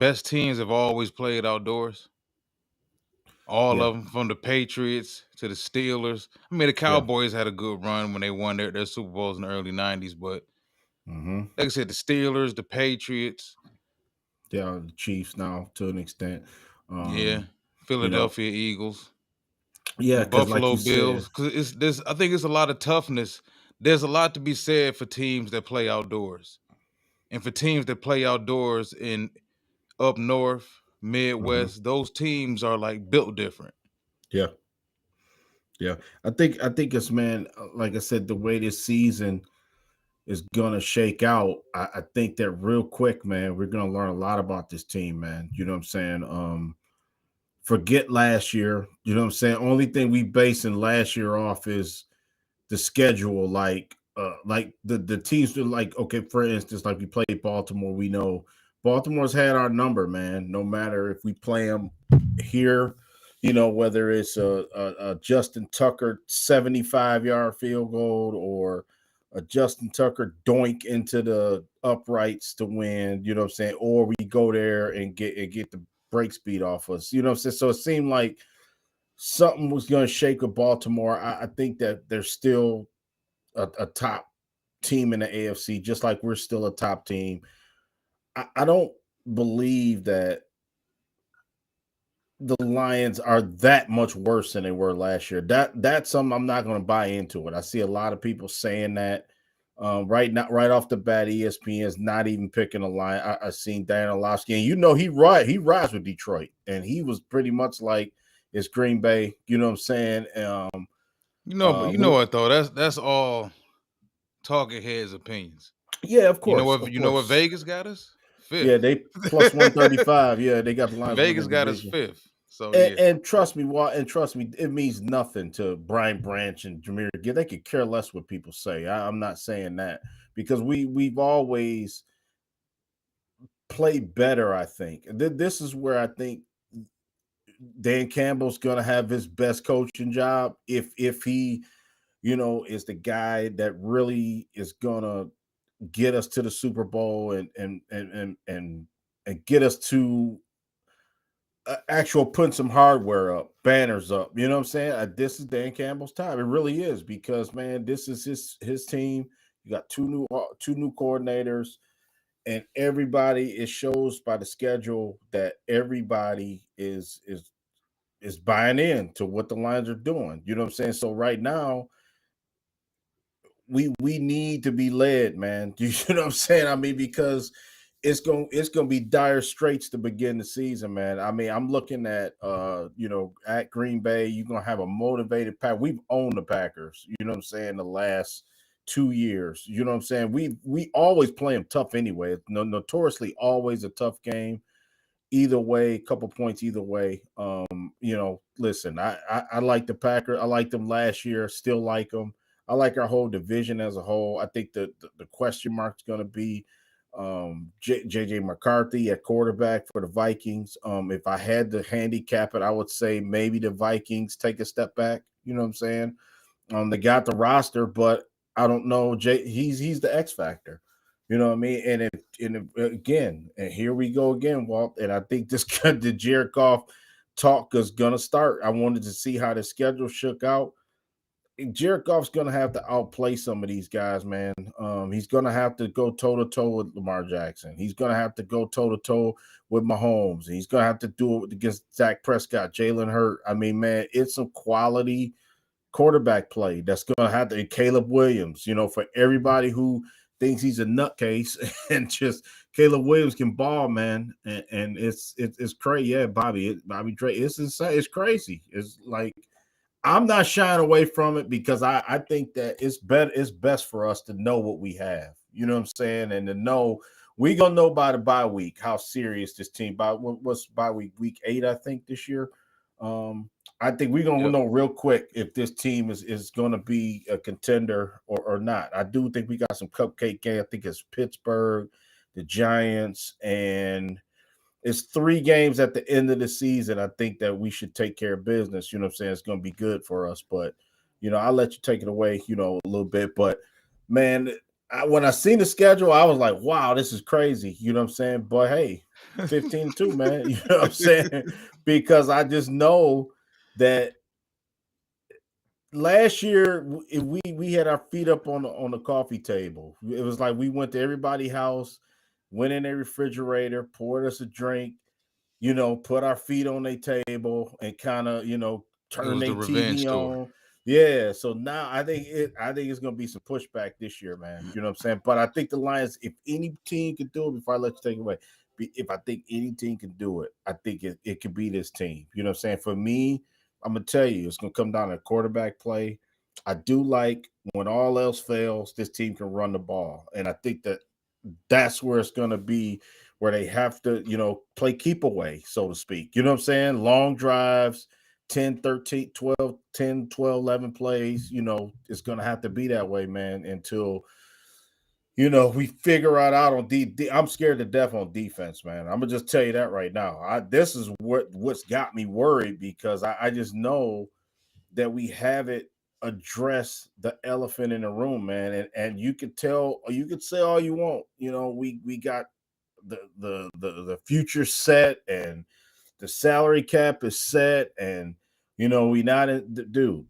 best teams have always played outdoors. All Yeah, of them, from the Patriots to the Steelers. I mean, the yeah. Cowboys had a good run when they won their Super Bowls in the early '90s, but Mm-hmm. like I said, the Steelers, the Patriots, They are the Chiefs now to an extent. yeah, You know, Philadelphia Eagles, yeah, the because like Buffalo you said, Bills. Because it's this, I think it's a lot of toughness. There's a lot to be said for teams that play outdoors, and for teams that play outdoors in up north, hmm Midwest. Those teams are like built different. yeah, yeah. I think it's man, like I said, the way this season is gonna shake out, I think that real quick, man, we're gonna learn a lot about this team, man. You know what I'm saying? Forget last year. You know what I'm saying? Only thing we basing last year off is the schedule. Like the teams are like, okay, for instance, like we played Baltimore. We know Baltimore's had our number, man. No matter if we play them here, whether it's a Justin Tucker 75-yard field goal or a Justin Tucker doink into the uprights to win, you know what I'm saying? Or we go there and get the break speed off us. You know what I'm saying? So it seemed like something was going to shake with Baltimore. I think that they're still a top team in the AFC, just like we're still a top team. I don't believe that the Lions are that much worse than they were last year. That's something I'm not going to buy into it. I see a lot of people saying that. Right off the bat, ESPN is not even picking a line. I seen Dan Orlovsky, and he rides with Detroit, and he was pretty much like it's Green Bay. You know what I'm saying? But you know what though? That's all talking heads opinions. Yeah, of You know course, what? of You know what course. Vegas got us Yeah, fifth. they plus 135. Yeah, they got the Lions Vegas winning got us division. fifth. So And, yeah, and trust me, it means nothing to Brian Branch and Jameer Gibbs. They could care less what people say. I'm not saying that because we've always played better. I think this is where I think Dan Campbell's gonna have his best coaching job if he is the guy that really is gonna get us to the Super Bowl and get us to actual putting some hardware up, banners up. You know what I'm saying? This is Dan Campbell's time. It really is because man, this is his team. You got two new coordinators, and everybody. It shows by the schedule that everybody is buying in to what the Lions are doing. You know what I'm saying? So right now, we need to be led, man. You know what I'm saying? I mean, because it's gonna be dire straits to begin the season, man. I mean, I'm looking at Green Bay, you're gonna have a motivated pack. We've owned the Packers, you know what I'm saying, the last 2 years. You know what I'm saying? We always play them tough anyway. Notoriously always a tough game. Either way, couple points either way. Listen, I like the Packers. I liked them last year. Still like them. I like our whole division as a whole. I think the question mark is going to be JJ McCarthy at quarterback for the Vikings. If I had to handicap it, I would say maybe the Vikings take a step back. You know what I'm saying? They got the roster, but I don't know. He's the X factor. You know what I mean? Again, and here we go again, Walt. And I think this the Jared Goff talk is gonna start. I wanted to see how the schedule shook out. Jared Goff's gonna have to outplay some of these guys, man. He's gonna have to go toe to toe with Lamar Jackson. He's gonna have to go toe to toe with Mahomes. He's gonna have to do it against Dak Prescott, Jalen Hurt. I mean, man, it's some quality quarterback play that's going to have to Caleb Williams, for everybody who thinks he's a nutcase and just Caleb Williams can ball, man. And it's crazy. Yeah, Bobby Dre. It's insane. It's crazy. It's like I'm not shying away from it because I think that it's best for us to know what we have. You know what I'm saying? And to know we gonna know by the bye week how serious this team what's bye week 8, I think, this year. I think we're gonna yep. know real quick if this team is gonna be a contender or not. I do think we got some cupcake game. I think it's Pittsburgh, the Giants, and it's 3 games at the end of the season. I think that we should take care of business. You know what I'm saying? It's gonna be good for us. But I'll let you take it away, a little bit. But man, when I seen the schedule, I was like, wow, this is crazy. You know what I'm saying? But hey, 15-2, man. You know what I'm saying? Because I just know that last year we had our feet up on the coffee table. It was like we went to everybody's house, went in their refrigerator, poured us a drink, put our feet on their table and kind of, It turn was the their revenge TV tour. on. Yeah. So now I think it's gonna be some pushback this year, man. You know what I'm saying? But I think the Lions, if any team can do it, before I let you take it away, if I think any team can do it, I think it could be this team. You know what I'm saying? For me, I'm gonna tell you, it's gonna come down to quarterback play. I do like when all else fails, this team can run the ball. And I think that's where it's going to be, where they have to, play keep away, so to speak. You know what I'm saying? Long drives, 10, 13, 12, 10, 12, 11 plays. It's going to have to be that way, man, until, we figure it out on I'm scared to death on defense, man. I'm going to just tell you that right now. This is what's got me worried, because I just know that we haven't addressed the elephant in the room, man. And you could say all you want. We got the future set, and the salary cap is set, and we not in the dude.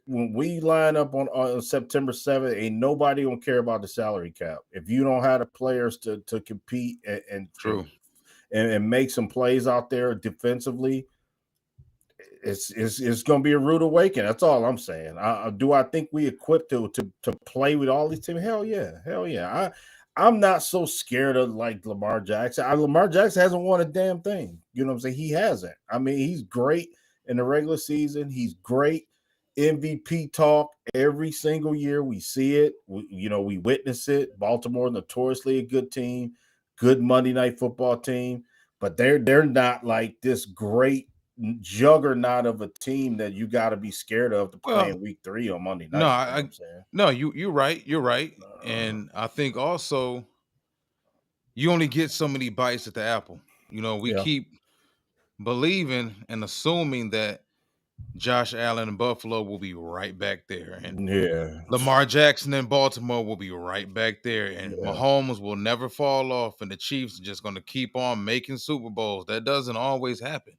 When we line up on September 7th, ain't nobody gonna care about the salary cap if you don't have the players to compete True. and make some plays out there defensively. It's going to be a rude awakening. That's all I'm saying. Do I think we equipped to play with all these teams? Hell yeah, hell yeah. I'm not so scared of like Lamar Jackson. Lamar Jackson hasn't won a damn thing. You know what I'm saying? He hasn't. I mean, he's great in the regular season. He's great MVP talk every single year. We see it. We witness it. Baltimore, notoriously a good team, good Monday Night Football team, but they're not like this great juggernaut of a team that you got to be scared of to play Well, in week 3 on Monday no, night. You know what I'm saying? no, you're right. You're right. And I think also you only get so many bites at the apple. We Yeah, keep believing and assuming that Josh Allen in Buffalo will be right back there, and yeah, Lamar Jackson in Baltimore will be right back there, and yeah, Mahomes will never fall off, and the Chiefs are just going to keep on making Super Bowls. That doesn't always happen.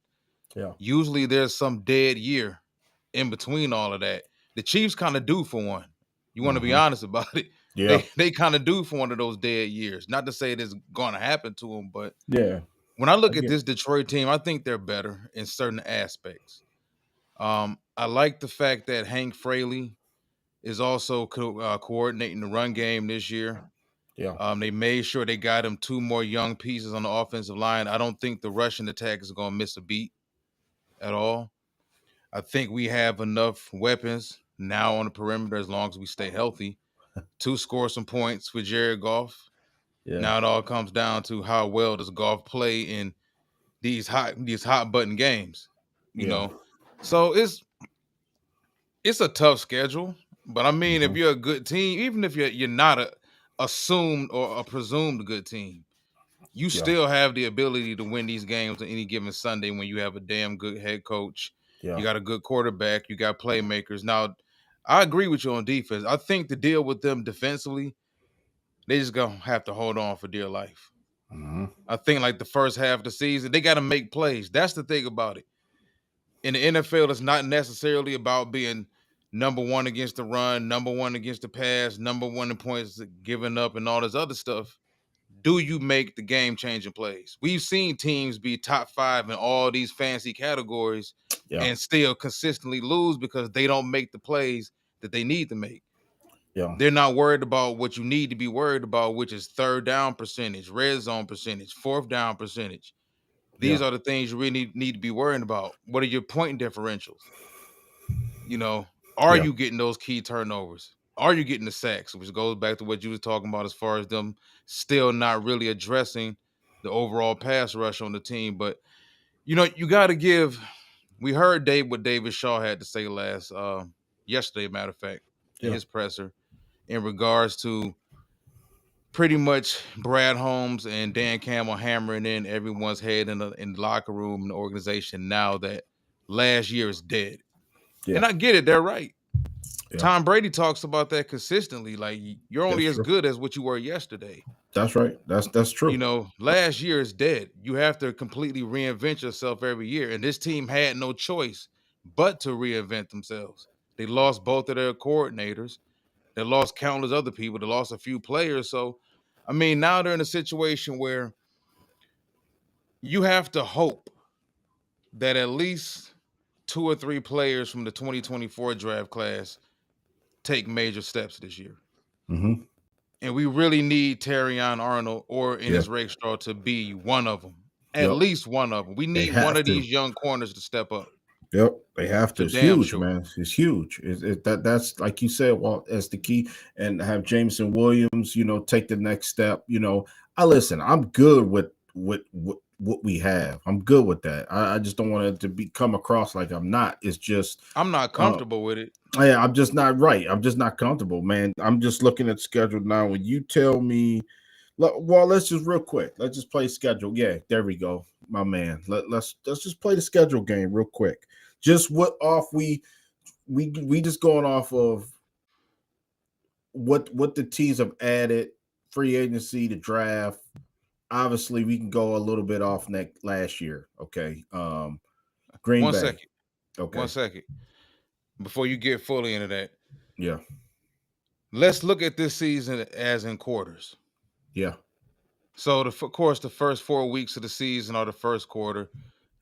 yeah. Usually there's some dead year in between all of that. The Chiefs kind of do for one. You want to be Hmm. honest about it. Yeah, They kind of do for one of those dead years. Not to say it is going to happen to them, but yeah. when I I look at get. this Detroit team, I think they're better in certain aspects. I like the fact that Hank Fraley is also coordinating the run game this year. Yeah, They made sure they got him two more young pieces on the offensive line. I don't think the rushing attack is going to miss a beat at all. I think we have enough weapons now on the perimeter, as long as we stay healthy, to score some points for Jared Goff. yeah, Now it all comes down to how well does Goff play in these hot button games, you yeah. know. So it's a tough schedule, but I mean, if Hmm. you're a good team, even if you're not a assumed or a presumed good team, you Yeah, still have the ability to win these games on any given Sunday when you have a damn good head coach. You yeah. got a good quarterback. You got playmakers. Now, I agree with you on defense. I think the deal with them defensively, they just gonna have to hold on for dear life. Hmm. I think like the first half of the season, they got to make plays. That's the thing about it. In the NFL, it's not necessarily about being number one against the run, number one against the pass, number one in points given up, and all this other stuff. Do you make the game changing plays? We've seen teams be top five in all these fancy categories Yeah, and still consistently lose because they don't make the plays that they need to make. yeah, They're not worried about what you need to be worried about, which is third down percentage, red zone percentage, fourth down percentage. These yeah, are the things you really need to be worrying about. What are your point differentials? Are yeah, you getting those key turnovers? Are you getting the sacks? Which goes back to what you was talking about as far as them still not really addressing the overall pass rush on the team. But you got to give. We heard what David Shaw had to say yesterday, matter of fact, in yeah, his presser in regards to pretty much Brad Holmes and Dan Campbell hammering in everyone's head in the locker room and the organization now that last year is dead. yeah. And I get it, they're right. Yeah, Tom Brady talks about that consistently. Like you're that's only as true. good as what you were yesterday. That's right. That's You true. know, last year is dead. You have to completely reinvent yourself every year. And this team had no choice but to reinvent themselves. They lost both of their coordinators. They lost countless other people. They lost a few players. So, I mean, now they're in a situation where you have to hope that at least two or three players from the 2024 draft class take major steps this year. Hmm. And we really need Terrion Arnold or Yeah. Ennis Rakestraw to be one of them. At Yep. least one of them. We They need one have of to. these young corners to step up Yep, they have to. for It's damn huge, sure. man. It's huge. That's like you said, Walt, as the key, and have Jameson Williams, take the next step. I listen. I'm good with what we have. I'm good with that. I just don't want it to be come across like I'm not. It's just, I'm not uh, comfortable with it. yeah, I'm just not right. I'm just not comfortable, man. I'm just looking at schedule now. When you tell me, well, let's just real quick. Let's just play schedule. Yeah, there we go, my man. Let's just play the schedule game real quick. Just what off we just going off of what the teams have added, free agency, the draft. Obviously, we can go a little bit off next last year. Okay, Green One Bay. second. One Okay, second. Before you get fully into that, yeah, let's look at this season as in quarters. yeah, So, of course, the first 4 weeks of the season are the first quarter.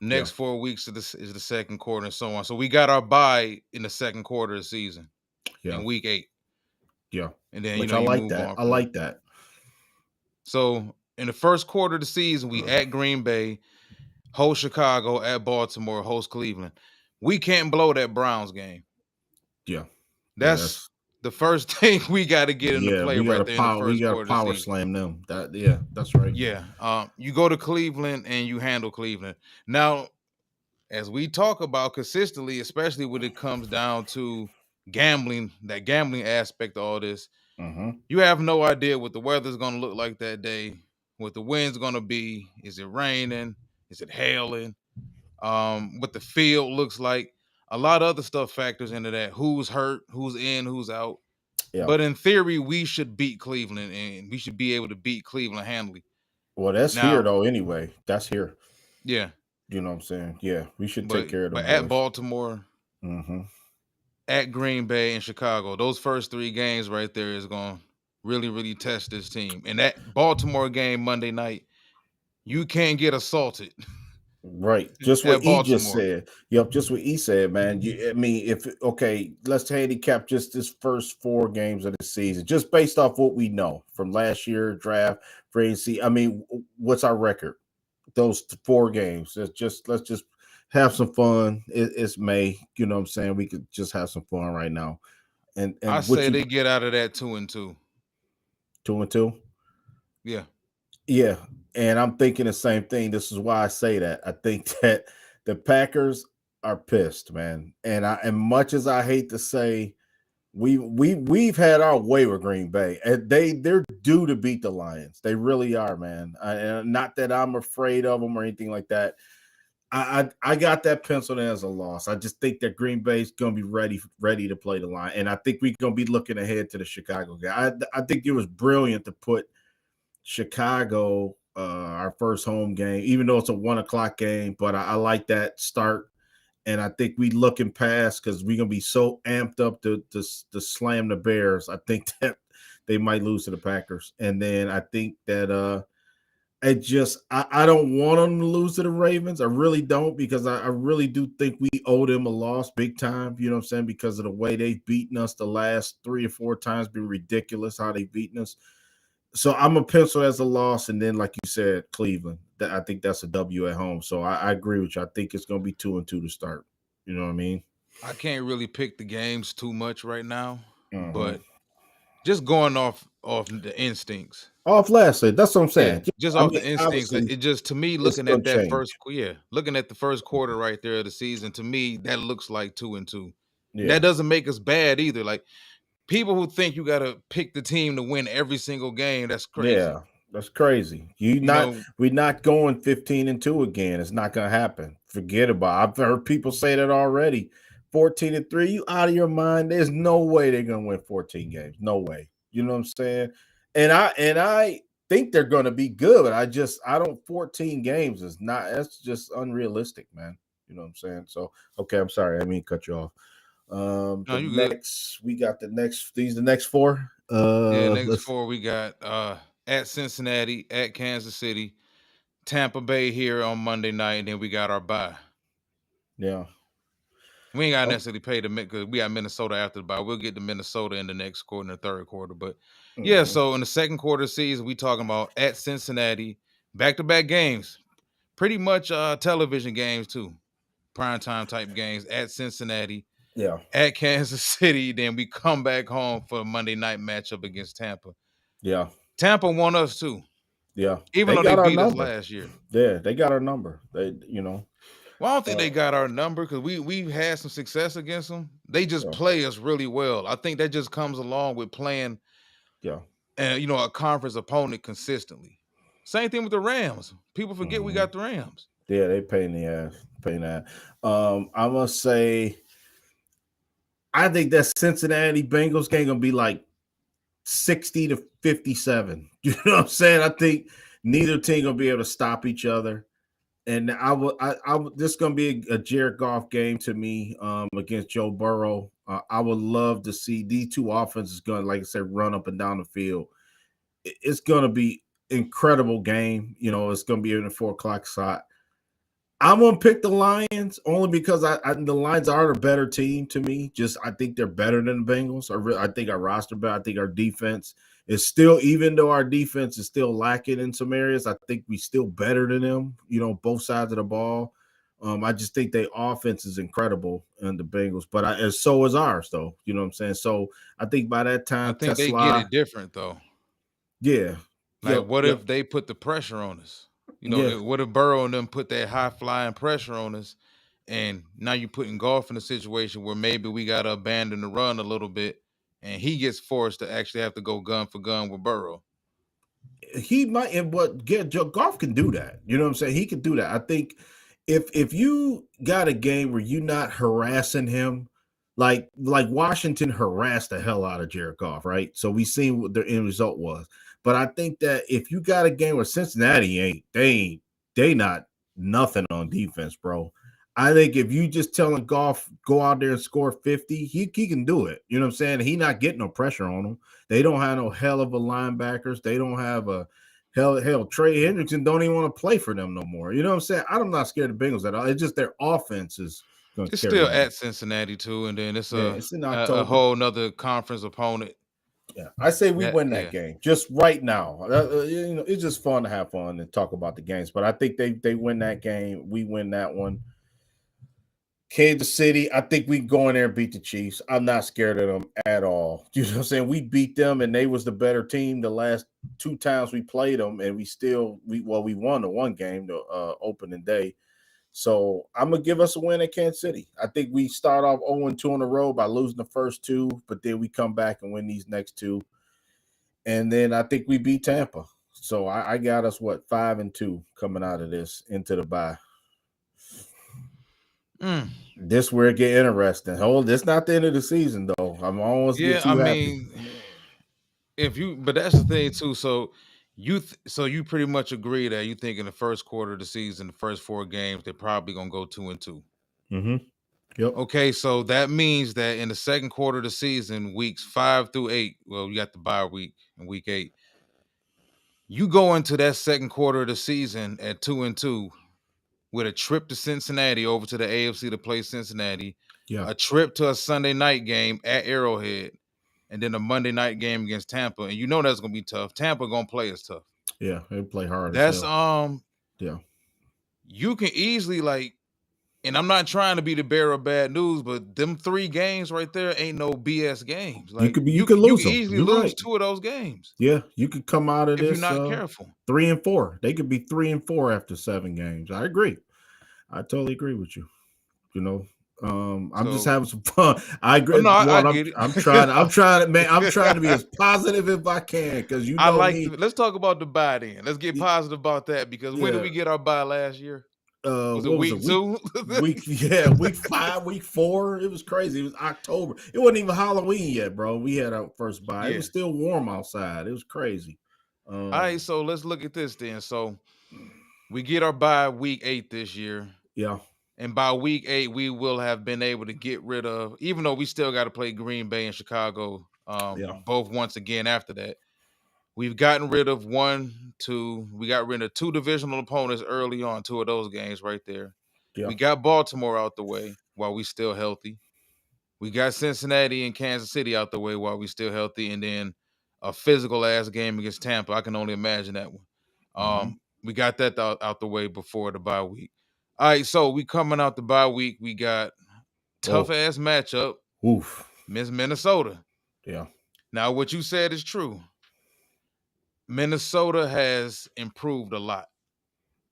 yeah, Next 4 weeks of this is the second quarter, and so on. So we got our bye in the second quarter of the season yeah, in week 8, yeah. and then Which I you like move that. on I from there. like that. So in the first quarter of the season, we at Green Bay, host Chicago, at Baltimore, host Cleveland. We can't blow that Browns game. Yeah, yeah. That's the first thing we got to get into Yeah, play we got right to there in the power. We first got to quarter of the power season. slam them. That yeah, that's right. Yeah, you go to Cleveland and you handle Cleveland. Now, as we talk about consistently, especially when it comes down to gambling, that gambling aspect of all this, Mm-hmm. you have no idea what the weather's going to look like that day, what the wind's going to be. Is it raining? Is it hailing? What the field looks like. A lot of other stuff factors into that. Who's hurt? Who's in? Who's out? Yeah. But in theory, we should beat Cleveland, and we should be able to beat Cleveland handily. Well, that's here Now, though. Anyway, that's here. yeah, You know what I'm saying? Yeah, we should take but care of them but at boys. Baltimore, Mm-hmm. at Green Bay, and Chicago, those first 3 games right there is going to really, really test this team. And that Baltimore game Monday night, you can't get assaulted Right. Just what at E just Baltimore. said. Yep. Just what E said, man. I mean, if okay, let's handicap just this first 4 games of the season, just based off what we know from last year draft, free agency. I mean, what's our record? Those 4 games. Let's just have some fun. It's May. You know what I'm saying? We could just have some fun right now. And I what say you they get out of that 2-2. 2-2? Yeah. Yeah, and I'm thinking the same thing. This is why I say that. I think that the Packers are pissed, man. And much as I hate to say we've had our way with Green Bay, and they're due to beat the Lions. They really are, man. And not that I'm afraid of them or anything like that. I got that penciled in as a loss. I just think that Green Bay's gonna be ready to play the line, and I think we're gonna be looking ahead to the Chicago game. I think it was brilliant to put Chicago, our first home game, even though it's a 1 o'clock game, but I like that start. And I think we looking past because we're gonna be so amped up to slam the Bears. I think that they might lose to the Packers. And then I think that I don't want them to lose to the Ravens. I really don't, because I really do think we owe them a loss big time. You know what I'm saying? Because of the way they've beaten us the last 3 or 4 times, been ridiculous how they've beaten us. So I'm a pencil as a loss, and then like you said, Cleveland. I think that's a W at home. So I agree with you. I think it's going to be 2-2 to start. You know what I mean? I can't really pick the games too much right now, Mm-hmm. but just going off the instincts. Off lastly, that's what I'm Yeah, saying. just I off mean, the instincts. obviously, It just to me it's looking going at to that change. looking at the first quarter right there of the season, to me that looks like 2-2. Yeah, That doesn't make us bad either. Like people who think you got to pick the team to win every single game, that's crazy. yeah, that's crazy. You know, We're not going 15-2 again. It's not going to happen. Forget about it. I've heard people say that already. 14-3. You out of your mind? There's no way they're gonna win 14 games. No way. You know what I'm saying? And I think they're gonna be good. But I don't 14 games is not that's just unrealistic, man. You know what I'm saying? So okay, I'm sorry, I mean cut you off. No, The you good. next we got the next four. Yeah, next Let's four we got at Cincinnati, at Kansas City, Tampa Bay here on Monday night, and then we got our bye. yeah. We ain't got to Oh, necessarily pay the because we got Minnesota after the bye. We'll get to Minnesota in the next quarter, in the third quarter. But yeah, mhm. so in the second quarter of the season, we talking about at Cincinnati, back-to-back games, pretty much television games too, primetime type games at Cincinnati, Yeah, at Kansas City. Then we come back home for a Monday night matchup against Tampa. yeah, Tampa won us too, yeah. even They though they got our beat us number. last year. Yeah, they got our number. They, Well, I don't think uh, they got our number because we've had some success against them. They just yeah, play us really well. I think that just comes along with playing, yeah. a conference opponent consistently. Same thing with the Rams. People forget we Hmm. got the Rams. Yeah, they pay in the ass. Pay in that. I must say, I think that Cincinnati Bengals game gonna be like 60-57. You know what I'm saying? I think neither team gonna be able to stop each other. And this is gonna be a Jared Goff game to me against Joe Burrow. I would love to see these two offenses going, like I said, run up and down the field. It's gonna be incredible game. It's gonna be in the 4 o'clock slot. I'm gonna pick the Lions only because the Lions are a better team to me. Just I think they're better than the Bengals. I think our roster better. I think our defense is still, even though our defense is still lacking in some areas, I think we still better than them. Both sides of the ball. I just think their offense is incredible in the Bengals, but and so is ours, though. You know what I'm saying? So I think by that I time, think they get Tesla, it different though. yeah, Like, yep, what yep, if they put the pressure on us? yeah. What if Burrow and them put that high flying pressure on us? And now you're putting Golf in a situation where maybe we got to abandon the run a little bit, and he gets forced to actually have to go gun for gun with Burrow. He might, and what get Goff can do that. You know what I'm saying? He can do that. I think if you got a game where you're not harassing him, like Washington harassed the hell out of Jared Goff, right? So we seen what the end result was. But I think that if you got a game where Cincinnati they not nothing on defense, bro. I think if you just telling Goff go out there and score 50, he can do it. You know what I'm saying? He not getting no pressure on him. They don't have no hell of a linebackers. They don't have a hell. Trey Hendrickson don't even want to play for them no more. You know what I'm saying? I'm not scared of the Bengals at all. It's just their offense is going to It's carry still them. at Cincinnati too, and then it's Yeah, a it's in a October. whole nother conference opponent. Yeah, I say we win that Yeah. game just right now. It's just fun to have fun and talk about the games, but I think they win that game. We win that one. Kansas City, I think we can go in there and beat the Chiefs. I'm not scared of them at all. You know what I'm saying? We beat them, and they was the better team the last 2 times we played them, and we won the one game, the opening day. So I'm gonna give us a win at Kansas City. I think we start off 0-2 in a row by losing the first two, but then we come back and win these next two, and then I think we beat Tampa. So I got us 5-2 coming out of this into the bye. Mm. This where it get interesting. This not the end of the season though. I'm almost get Yeah, too happy. but that's the thing too. So you pretty much agree that you think in the first quarter of the season, the first 4 games, they're probably gonna go 2-2. Mm-hmm. Yep. Okay, so that means that in the second quarter of the season, weeks 5 through 8, well, you got the bye week in week 8. You go into that second quarter of the season at 2-2 with a trip to Cincinnati over to the AFC to play Cincinnati, Yeah. a trip to a Sunday night game at Arrowhead, and then a Monday night game against Tampa. And you know that's gonna be tough. Tampa gonna play us tough. Yeah. They play hard as That's hell. Yeah. you can easily and I'm not trying to be the bearer of bad news, but them 3 games right there ain't no BS games. You Like could be. You you could you lose can them. easily You're lose right. 2 of those games Yeah. You could come out of if you're this not careful. 3-4. They could be 3-4 after 7 games. I agree. I totally agree with you. You know. I'm just So, having some fun. I oh agree. no, I Lord, get it. I'm trying. I'm trying to, man. I'm trying to be as positive as I can because you I know like me. let's talk about the bye then. Let's get positive about that because when did Yeah. we get our bye last year? Was it what was it? week two? Week 5, week 4. It was crazy. It was October. It wasn't even Halloween yet, bro. We had our first bye. It Yeah. was still warm outside. It was crazy. All right, so let's look at this then. So we get our bye week 8 this year. Yeah, And by week 8, we will have been able to get rid of, even though we still got to play Green Bay and Chicago, yeah, both once again after that. We've gotten rid of we got rid of 2 divisional opponents early on, 2 of those games right there. yeah, We got Baltimore out the way while we still healthy. We got Cincinnati and Kansas City out the way while we still healthy, and then a physical ass game against Tampa. I can only imagine that one. hmm We got that out the way before the bye week. All right, so we coming out the bye week. We got tough Oh, ass matchup, oof. Miss Minnesota. Yeah. Now, what you said is true. Minnesota has improved a lot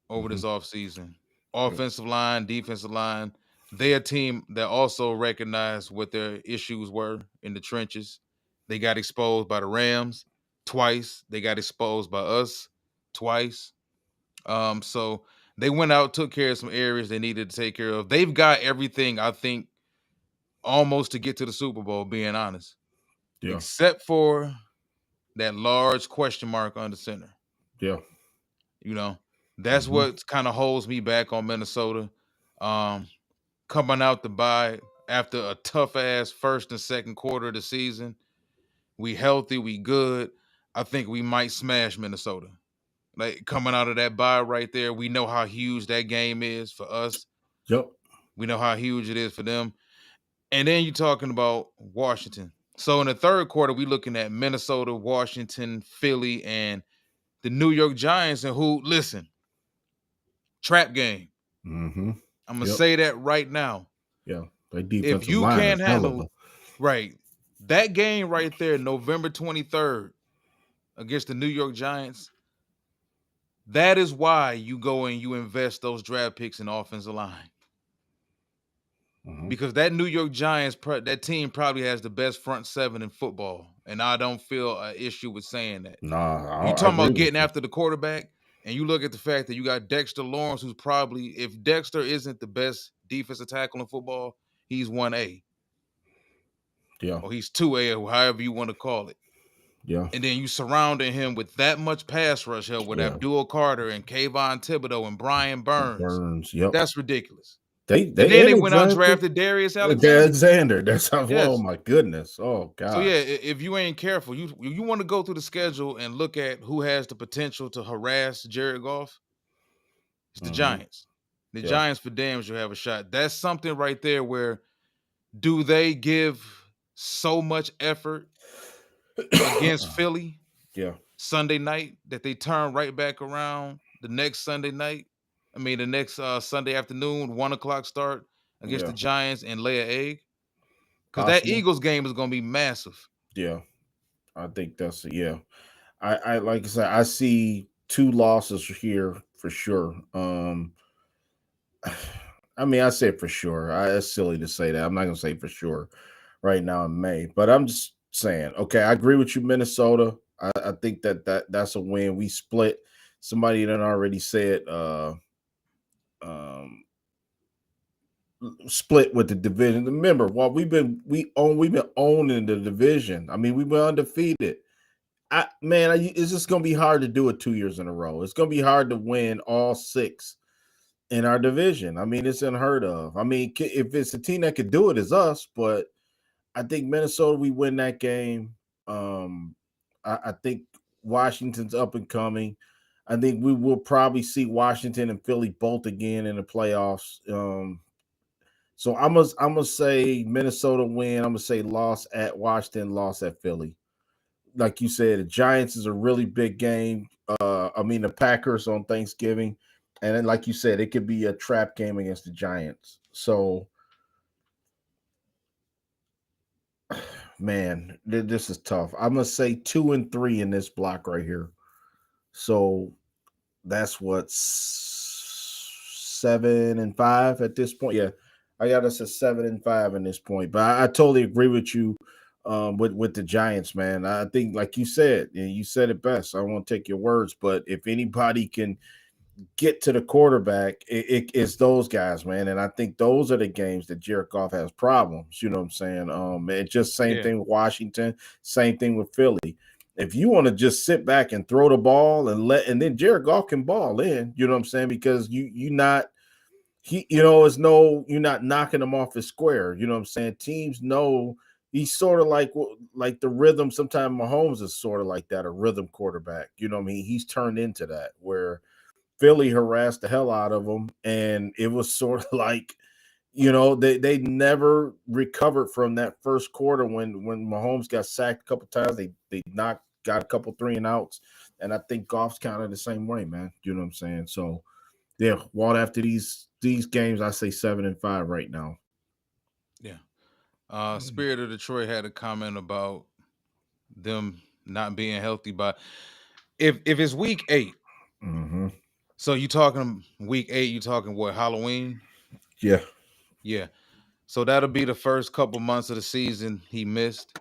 over hmm this offseason. Yep. Offensive line, defensive line. They're a team that also recognized what their issues were in the trenches. They got exposed by the Rams twice. They got exposed by us twice. So they went out, took care of some areas they needed to take care of. They've got everything, I think, almost to get to the Super Bowl, being honest, Yeah. except for that large question mark under center. Yeah. You know, that's hmm what kind of holds me back on Minnesota. Um, Coming out the bye after a tough ass first and second quarter of the season, we healthy, we good. I think we might smash Minnesota. Like coming out of that bye right there, we know how huge that game is for us. Yep. We know how huge it is for them. And then you're talking about Washington. So in the third quarter, we looking at Minnesota, Washington, Philly, and the New York Giants. And who, listen, trap game. hmm I'm gonna Yep. say that right now. Yeah. Their If defensive you line can't is hell of handle a. right that game right there, November 23rd against the New York Giants, that is why you go and you invest those draft picks in offensive line. hmm Because that New York Giants, that team probably has the best front seven in football, and I don't feel an issue with saying that. Nah, You I talking agree about with getting you. after the quarterback, and you look at the fact that you got Dexter Lawrence, who's probably, if Dexter isn't the best defensive tackle in football, he's 1A Yeah. or he's 2A or however you want to call it. Yeah. And then you surrounding him with that much pass rush help with Yeah. Abdul Carter and Kayvon Thibodeau and Brian Burns. Burns. Yep. That's ridiculous. And then They they they went out and drafted drafted Darius Alexander. Alexander. That's how. Oh Yes. my goodness. Oh So yeah, gosh. if you ain't careful, you want to go through the schedule and look at who has the potential to harass Jared Goff. It's the hmm Giants. The Yeah. Giants for damn sure have a shot. That's something right there where do they give so much effort against Philly yeah. Sunday night that they turn right back around the next Sunday night? I mean, the next Sunday afternoon, 1 o'clock start against the Yeah. Giants and lay an egg? Because that Possible. Eagles game is going to be massive. Yeah. I think that's yeah. I like I said, I see 2 losses here for sure. I mean, I say for sure. It's silly to say that. I'm not gonna say for sure right now in May, but I'm just saying. Okay, I agree with you, Minnesota. I think that's a win. We split. Somebody that already said um, split with the division. Remember, while we've been owning the division. I mean, we've been undefeated. It's just gonna be hard to do it 2 years in a row. It's gonna be hard to win all 6 in our division. I mean, it's unheard of. I mean, if it's a team that could do it, it's us. But I think Minnesota, we win that game. I think Washington's up and coming. I think we will probably see Washington and Philly both again in the playoffs. So I'm gonna say Minnesota win. I'm gonna say loss at Washington, loss at Philly. Like you said, the Giants is a really big game. I mean, the Packers on Thanksgiving, and then like you said, it could be a trap game against the Giants. So, man, this is tough. I'm gonna say 2 and 3 in this block right here. So that's what 7 and 5 at this point. Yeah, I got us at 7 and 5 in this point. But I totally agree with you with the Giants, man. I think, like you said, and you said it best. I won't take your words, but if anybody can get to the quarterback, it's those guys, man. And I think those are the games that Jared Goff has problems. You know what I'm saying? And just same Yeah, thing with Washington, same thing with Philly. If you want to just sit back and throw the ball and then Jared Goff can ball in, you know what I'm saying? Because you not it's no, you're not knocking him off his square. You know what I'm saying? Teams know he's sort of like the rhythm. Sometimes Mahomes is sort of like that, a rhythm quarterback. You know what I mean? He's turned into that where Philly harassed the hell out of him, and it was sort of like, they never recovered from that first quarter when Mahomes got sacked a couple times. They got a couple 3-and-outs, and I think Goff's kind of the same way, man. You know what I'm saying? So yeah, Walt, after these games, I say 7-5 right now. yeah. Spirit of Detroit had a comment about them not being healthy, but if it's week 8, Mm-hmm. so you talking week 8, you talking what, Halloween? Yeah, Yeah. So that'll be the first couple months of the season he missed.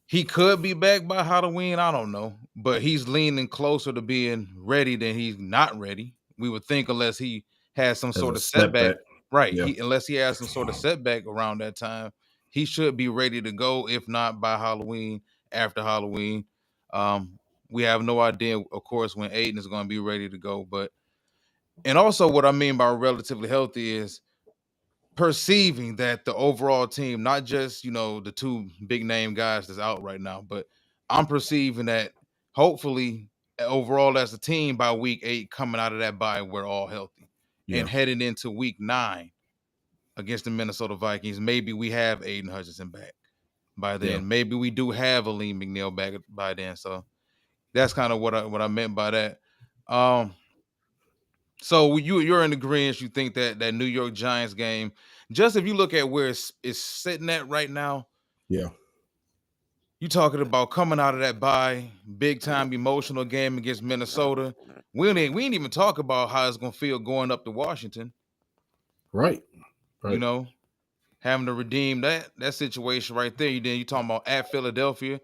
He could be back by Halloween. I don't know, but he's leaning closer to being ready than he's not ready. We would think unless he has some as sort a of setback, setback. right? Yeah, Unless he has some sort of setback around that time, he should be ready to go. If not by Halloween, after Halloween, um, we have no idea, of course, when Aiden is going to be ready to go. But and also, what I mean by relatively healthy is perceiving that the overall team, not just the two big name guys that's out right now, but I'm perceiving that hopefully overall as a team by week 8 coming out of that bye, we're all healthy and yeah, heading into week 9 against the Minnesota Vikings. Maybe we have Aiden Hutchinson back by yeah, then. Maybe we do have Aleem McNeil back by then. So that's kind of what I meant by that. Um, so you're in agreement. You think that New York Giants game, just if you look at where it's sitting at right now, yeah. you talking about coming out of that bye, big time emotional game against Minnesota. We ain't even talk about how it's gonna feel going up to Washington. Right, You right. know, having to redeem that situation right there. Then you talking about at Philadelphia.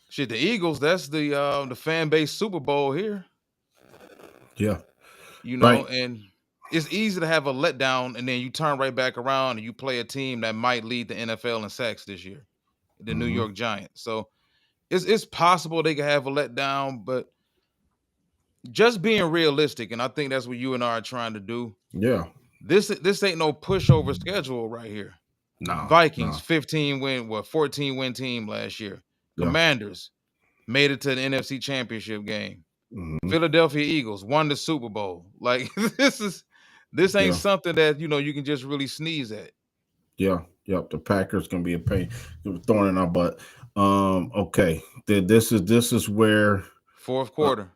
Shit, the Eagles. That's the fan base Super Bowl here. Yeah, right. And it's easy to have a letdown and then you turn right back around and you play a team that might lead the NFL in sacks this year, the New Mm-hmm. York Giants. So it's possible they could have a letdown, but just being realistic, and I think that's what you and I are trying to do. Yeah. This ain't no pushover schedule right here. No, Vikings, no. 15 win, 14 win team last year. Yeah. Commanders made it to the NFC Championship game. Mm-hmm. Philadelphia Eagles won the Super Bowl. Like this ain't Yeah. something that you can just really sneeze at. Yeah. Yep. The Packers gonna be a pain, thorn in our butt. Okay. This is where Fourth uh, quarter.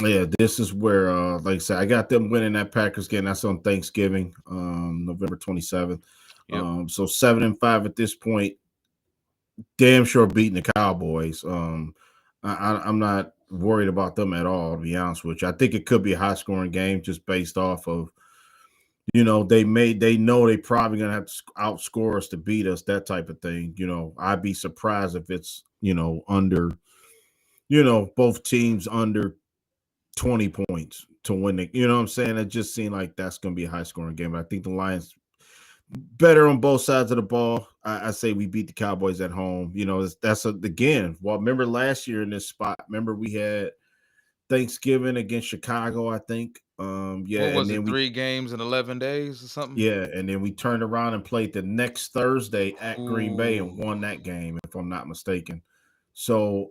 yeah, this is where like I said, I got them winning that Packers game. That's on Thanksgiving, November 27th. Yep. So 7-5 at this point, damn sure beating the Cowboys. I'm not worried about them at all, to be honest with you. I think it could be a high scoring game just based off of, they know they probably gonna have to outscore us to beat us, that type of thing. I'd be surprised if it's, under, both teams under 20 points to win the, you know what I'm saying? It just seemed like that's gonna be a high scoring game. I think the Lions better on both sides of the ball. I say we beat the Cowboys at home. Again. Well, remember last year in this spot. Remember we had Thanksgiving against Chicago, I think. Yeah, What and was then it? 3 games in 11 days or something? we turned around and played the next Thursday at Green Bay and Ooh. won that game, if I'm not mistaken. So,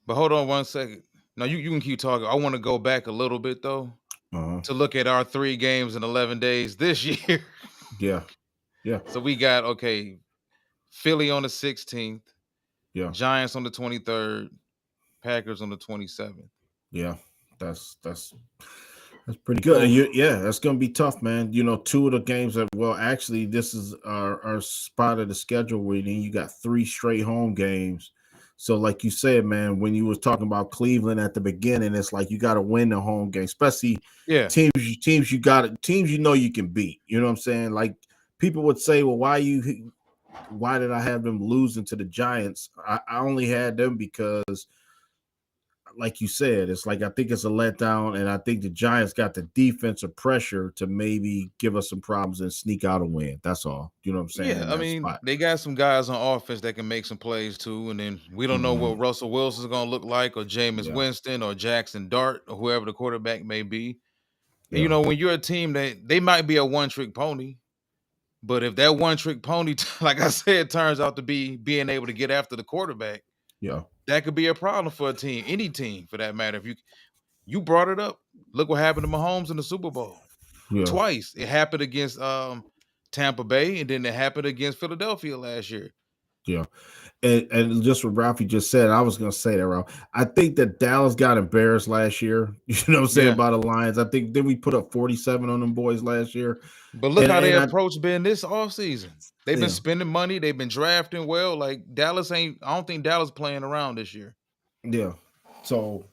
But hold on 1 second. Now you can keep talking. I want to go back a little bit though uh to look at our 3 games in 11 days this year. yeah, yeah, So we got Philly on the 16th, yeah, Giants on the 23rd, Packers on the 27th. yeah. That's pretty good. Oof. Yeah, that's gonna be tough, man. Two of the games that, well, actually, this is our spot of the schedule where then you got 3 straight home games. So, like you said, man, when you was talking about Cleveland at the beginning, it's like you got to win the home game, especially Yeah. teams you can beat. You know what I'm saying? Like people would say, well, why did I have them losing to the Giants? I only had them because like you said, it's like I think it's a letdown, and I think the Giants got the defensive pressure to maybe give us some problems and sneak out a win. That's all. You know what I'm saying Yeah, in I that mean, spot. they got some guys on offense that can make some plays too, and then we don't know Hmm. what Russell Wilson's gonna look like, or Jameis Yeah, Winston, or Jackson Dart, or whoever the quarterback may be. And yeah, when you're a team that they might be a one-trick pony, but if that one-trick pony, like I said, turns out to be being able to get after the quarterback, yeah, that could be a problem for a team, any team for that matter. If you brought it up, look what happened to Mahomes in the Super Bowl yeah, twice. It happened against Tampa Bay, and then it happened against Philadelphia last year. yeah. And just what Ralphie just said, I was going to say that, Ralph. I think that Dallas got embarrassed last year. You know what I'm saying Yeah. about the Lions. I think then we put up 47 on them boys last year, But look and how they and I approach Ben this offseason. They've been yeah, spending money, they've been drafting well. Like Dallas ain't I don't think Dallas playing around this year. yeah. So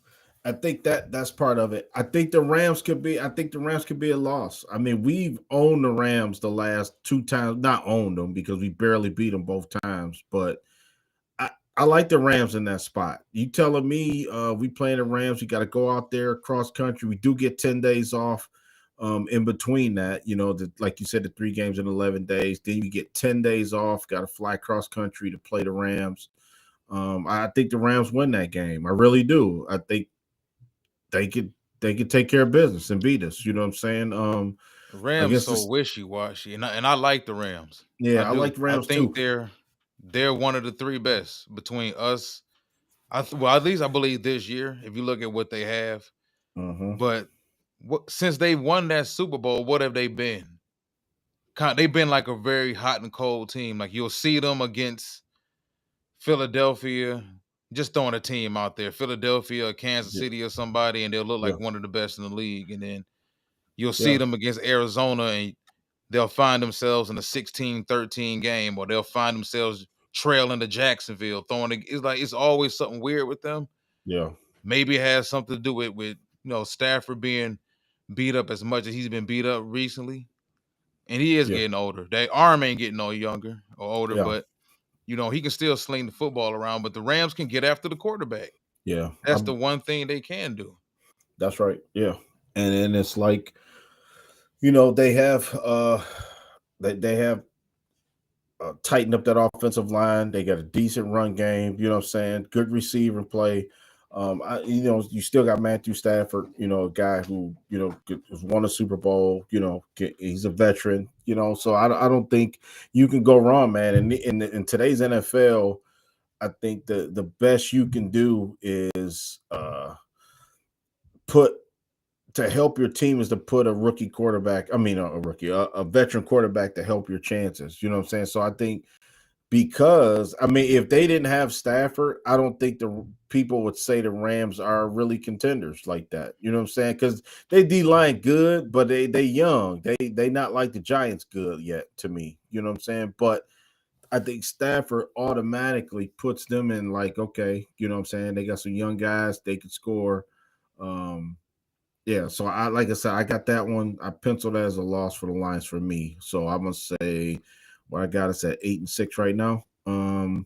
I think that that's part of it. I think the Rams could be. I think the Rams could be a loss. I mean, we've owned the Rams the last two times. Not owned them because we barely beat them both times. But I like the Rams in that spot. You telling me we playing the Rams? We got to go out there cross country. We do get 10 days off. In between that, like you said, the 3 games in 11 days. Then you get 10 days off. Got to fly cross country to play the Rams. I think the Rams win that game. I really do. I think they could take care of business and beat us. You know what I'm saying? The Rams Against so this, wishy-washy. And I like the Rams. I yeah, I like do. the I Rams think too. they're one of the three best between us. Well, at least I believe this year, if you look at what they have. Uh-huh. But since they won that Super Bowl, what have they been? They've been like a very hot and cold team. Like you'll see them against Philadelphia, just throwing a team out there, Philadelphia, or Kansas Yeah, City, or somebody, and they'll look yeah, like one of the best in the league. And then you'll see yeah, them against Arizona, and they'll find themselves in a 16-13 game, or they'll find themselves trailing to Jacksonville, it's like it's always something weird with them. yeah, Maybe it has something to do with Stafford being beat up as much as he's been beat up recently. And he is yeah, getting older. That arm ain't getting no younger or older, yeah, but he can still sling the football around. But the Rams can get after the quarterback. yeah. That's the one thing they can do. That's right. Yeah. And then it's like, they have they have tightened up that offensive line. They got a decent run game, you know what I'm saying? Good receiver play. You still got Matthew Stafford, a guy who, has won a Super Bowl, he's a veteran, so I don't think you can go wrong, man. And in today's NFL, I think the best you can do is put to help your team is to put a rookie quarterback. I mean, a rookie, a veteran quarterback to help your chances. You know what I'm saying? So I think because I mean, if they didn't have Stafford, I don't think the people would say the Rams are really contenders like that. You know what I'm saying? Because they D line good, but they young. They not like the Giants good yet to me. You know what I'm saying? But I think Stafford automatically puts them in like, okay, you know what I'm saying? They got some young guys, they can score. Um, yeah, so I like I said, I got that one. I penciled as a loss for the Lions for me. So I'm gonna say what I got is at 8-6 right now. What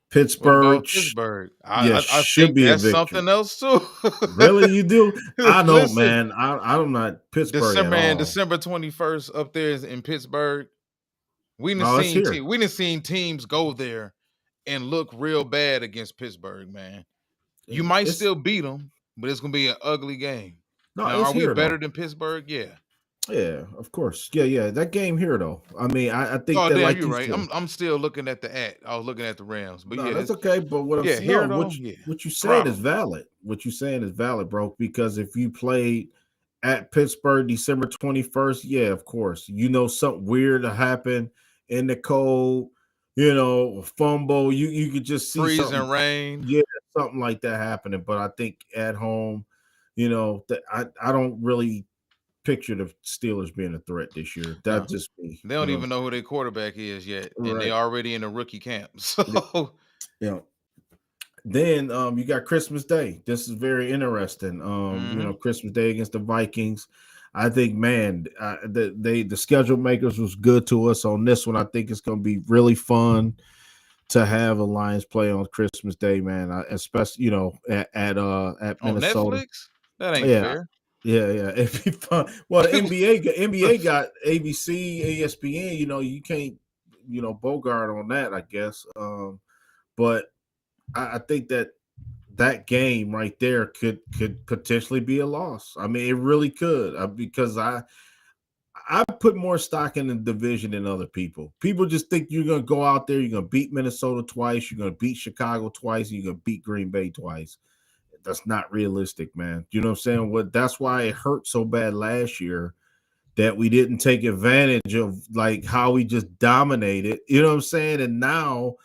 Pittsburgh, about Pittsburgh? yeah, I should think be a that's victory. something else too. Really, you do? I don't, Listen, man. I'm not Pittsburgh at December and all. December 21st up there in Pittsburgh. No, it's here. We didn't seen teams go there and look real bad against Pittsburgh, man. You might It's still beat them, but it's gonna be an ugly game. no, Now, it's are we here better though. than Pittsburgh? Yeah. Yeah, of course. Yeah, yeah. That game here though. I mean, I think Oh, that damn, like you're you right. said. I'm still looking at the at. I was looking at the Rams, but No, yeah, that's okay. But what I'm yeah, saying, here no, though, yeah, what you saying is throttle 'em. valid. What you saying is valid, bro. Because if you played at Pittsburgh December 21st, yeah, of course, something weird to happen in the cold, a fumble. You could just see something, Freezing rain. yeah, something like that happening. But I think at home, that I don't really picture the Steelers being a threat this year. That No, just me, they don't even know who their quarterback is yet, and they right. already in the rookie camp. Yeah, So yeah. Then you got Christmas Day. This is very interesting. mhm. Christmas Day against the Vikings. I think, man, the schedule makers was good to us on this one. I think it's going to be really fun. to have a Lions play on Christmas Day, man. Especially at On Minnesota. Netflix? That ain't Yeah, fair. yeah. It'd be fun. Well, the NBA got ABC, ESPN. You can't Bogart on that, I guess. But I think that game right there could potentially be a loss. I mean, it really could because I put more stock in the division than other people. People just think you're going to go out there, you're going to beat Minnesota twice, you're going to beat Chicago twice, and you're going to beat Green Bay twice. That's not realistic, man. You know what I'm saying? That's why it hurt so bad last year that we didn't take advantage of like how we just dominated. You know what I'm saying? And now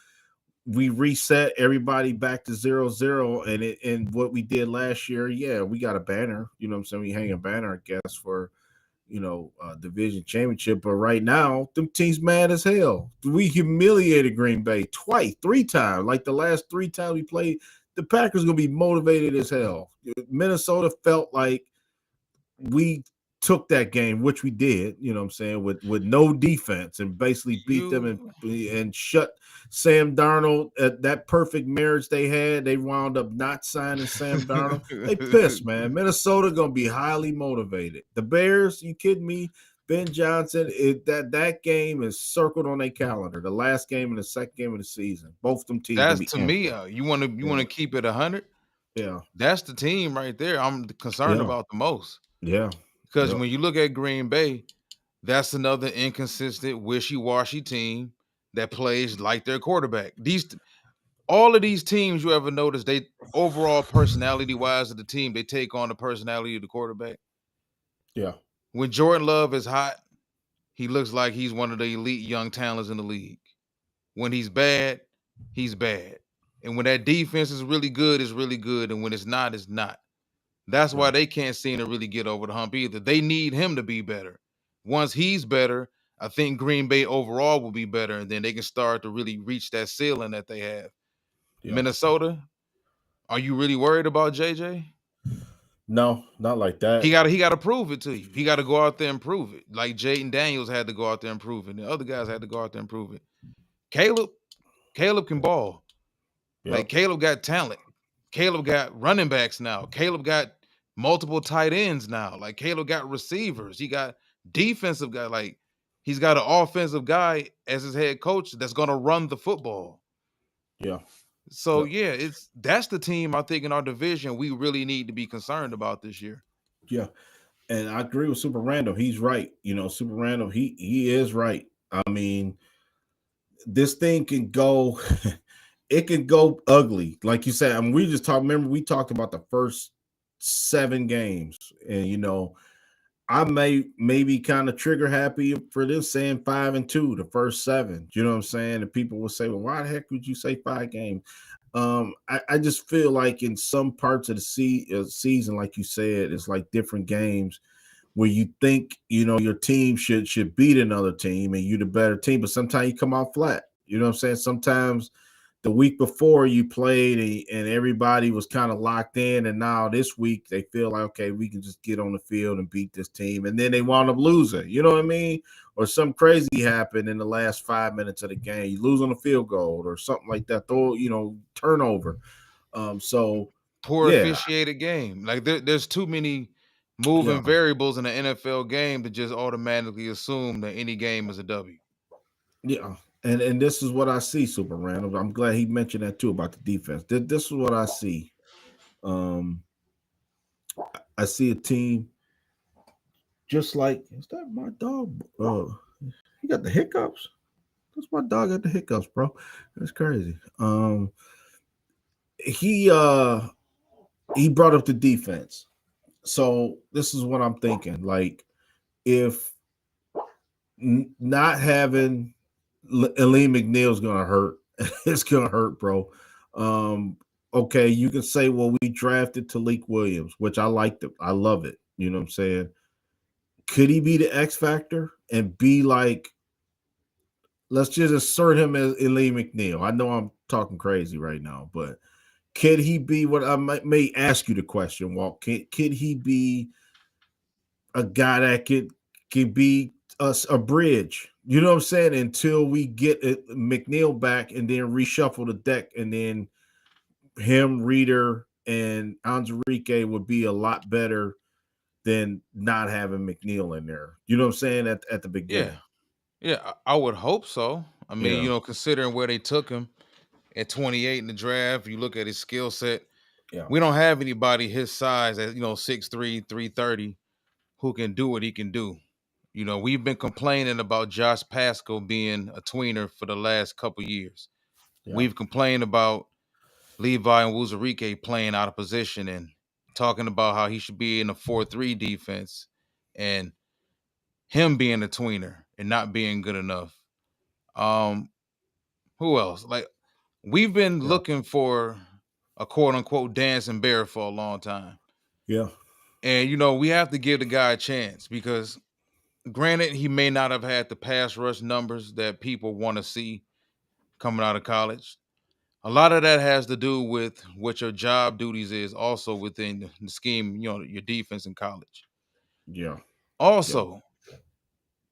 we reset everybody back to 0-0, and what we did last year, yeah, we got a banner. You know what I'm saying? We hang a banner, I guess, for division championship. But right now, them teams mad as hell. We humiliated Green Bay twice, 3 times. Like the last 3 times we played, the Packers gonna be motivated as hell. Minnesota felt like we took that game, which we did, you know what I'm saying, with no defense and basically beat them You and shut Sam Darnold at that perfect marriage they had. They wound up not signing Sam Darnold. They pissed, man. Minnesota gonna be highly motivated. The Bears, you kidding me? Ben Johnson, that game is circled on their calendar. The last game and the second game of the season. Both them teams gonna That's be to amped me, up. you wanna keep it 100? Yeah, That's the team right there I'm concerned yeah, about the most. yeah, Because yeah, when you look at Green Bay, that's another inconsistent, wishy-washy team that plays like their quarterback. All of these teams you ever notice, they overall personality-wise of the team, they take on the personality of the quarterback. yeah, When Jordan Love is hot, he looks like he's one of the elite young talents in the league. When he's bad, he's bad. And when that defense is really good, it's really good. And when it's not, it's not. That's why yeah, they can't seem to really get over the hump either. They need him to be better. Once he's better, I think Green Bay overall will be better, and then they can start to really reach that ceiling that they have. yeah. Minnesota, are you really worried about JJ? No, not like He that. got he got to prove it to you. He got to go out there and prove it. Like Jaden Daniels had to go out there and prove it. And the other guys had to go out there and prove it. Caleb, Caleb can ball. Like Yep. Caleb got talent. Caleb got running backs now. Caleb got multiple tight ends now. Like Caleb got receivers. He got defensive guy. Like he's got an offensive guy as his head coach that's gonna run the football. Yeah. So Yep. yeah, that's the team I think in our division we really need to be concerned about this year. Yeah. And I agree with Super Random. He's right. Super Random, he is right. I mean, this thing can go it can go ugly. Like you said, I mean, we talked about the first 7 games. And I maybe kind of trigger happy for this saying 5-2, the first 7. You know what I'm saying? And people will say, well, why the heck would you say 5 games? I just feel like in some parts of the season, like you said, it's like different games where you think your team should beat another team and you're the better team, but sometimes you come out flat. You know what I'm saying? Sometimes the week before you played and everybody was kind of locked in, and now this week they feel like, okay, we can just get on the field and beat this team, and then they wound up losing. You know what I mean? Or something crazy happened in the last 5 minutes of the game. You lose on a field goal or something like that. Turnover. So Poor yeah, officiated game. Like there's too many yeah, moving variables in the NFL game to just automatically assume that any game is a W. yeah. And this is what I see, Super Random. I'm glad he mentioned that too about the defense. This is what I see. Um, I see a team just like, is that my dog? He got the hiccups. That's my dog got the hiccups, bro. That's crazy. He he brought up the defense. So this is what I'm thinking. Like, if not having Lee McNeil's gonna hurt, it's gonna hurt, bro. Okay, you can say, well, we drafted Talik Williams, which I liked it. I love it. You know what I'm saying? Could he be the X factor and be like, let's just assert him as Lee McNeil? I know I'm talking crazy right now, but could he be what I may ask you the question, Walt? Could he be a guy that could be a bridge You know what I'm saying? Until we get McNeil back and then reshuffle the deck, and then him, Reader, and Enrique would be a lot better than not having McNeil in there. You know what I'm saying? At the Yeah, beginning. yeah, I would hope so. I mean, Yeah. considering where they took him at 28 in the draft, you look at his skill set. Yeah. We don't have anybody his size at 6'3", 330 who can do what he can do. We've been complaining about Josh Pascal being a tweener for the last couple years. Yeah. We've complained about Levi and Wuzarike playing out of position and talking about how he should be in a 4-3 defense and him being a tweener and not being good enough. Who else? Like, we've been Yeah. looking for a quote unquote dancing bear for a long time. Yeah. And we have to give the guy a chance because granted, he may not have had the pass rush numbers that people want to see coming out of college. A lot of that has to do with what your job duties is also within the scheme, your defense in college. Yeah. Yeah. Also,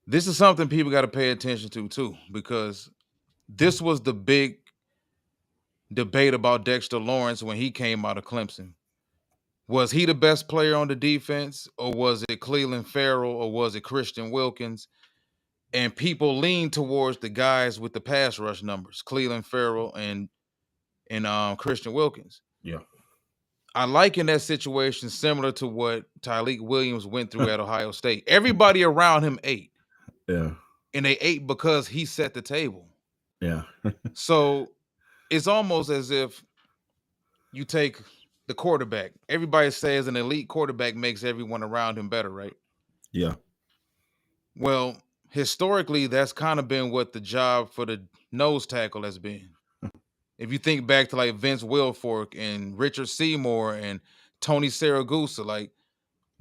this is something people got to pay attention to too, because this was the big debate about Dexter Lawrence when he came out of Clemson. Was he the best player on the defense, or was it Cleveland Farrell, or was it Christian Wilkins? And people lean towards the guys with the pass rush numbers, Cleveland Farrell and Christian Wilkins. Yeah. I like in that situation similar to what Tyleik Williams went through at Ohio State. Everybody around him ate, Yeah. and they ate because he set the table. Yeah. So it's almost as if you take the quarterback. Everybody says an elite quarterback makes everyone around him better, right? Yeah. Well, historically, that's kind of been what the job for the nose tackle has been. If you think back to like Vince Wilfork and Richard Seymour and Tony Saragusa, like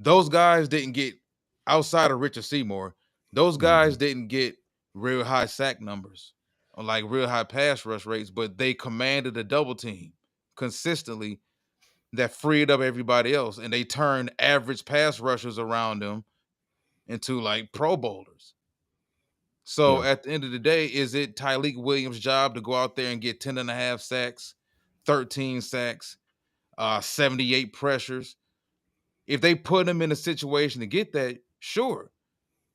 those guys didn't get outside of Richard Seymour, those guys Mhm. didn't get real high sack numbers or like real high pass rush rates, but they commanded a double team consistently that freed up everybody else, and they turned average pass rushers around them into like pro bowlers. So Yeah. at the end of the day, is it Tyleik Williams' job to go out there and get 10 and a half sacks, 13 sacks, 78 pressures? If they put him in a situation to get that, sure.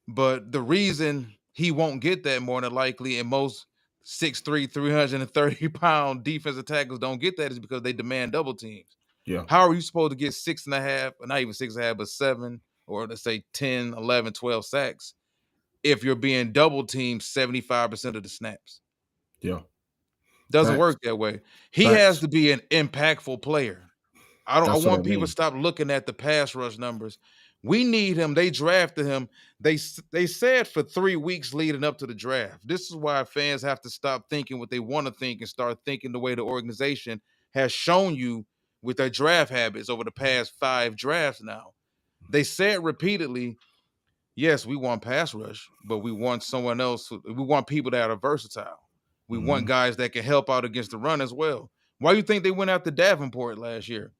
But the reason he won't get that more than likely, and most 6'3", 330-pound defensive tackles don't get that, is because they demand double teams. Yeah. How are you supposed to get 6.5, or not even 6.5, but 7, or let's say 10, 11, 12 sacks if you're being double teamed 75% of the snaps? Yeah. Doesn't Facts. work that way. He has Facts. to be an impactful player. I That's what I want people to mean. stop looking at the pass rush numbers. We need him. They drafted him. They said for 3 weeks leading up to the draft. This is why fans have to stop thinking what they want to think and start thinking the way the organization has shown you with their draft habits over the past 5 drafts now. They said repeatedly, yes, we want pass rush, but we want someone else. We want people that are versatile. We want Mhm. guys that can help out against the run as well. Why do you think they went after Davenport last year?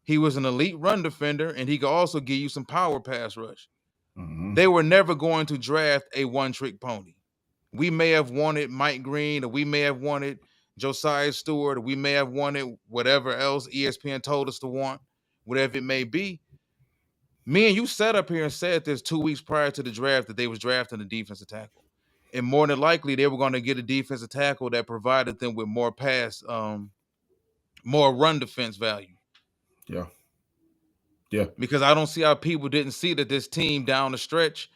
He was an elite run defender, and he could also give you some power pass rush. Mhm. They were never going to draft a one-trick pony. We may have wanted Mike Green, or we may have wanted Josiah Stewart, or we may have wanted whatever else ESPN told us to want, whatever it may be. Me and you sat up here and said this 2 weeks prior to the draft that they was drafting a defensive tackle. And more than likely, they were going to get a defensive tackle that provided them with more run defense value. Yeah. Yeah. Because I don't see how people didn't see that this team down the stretch,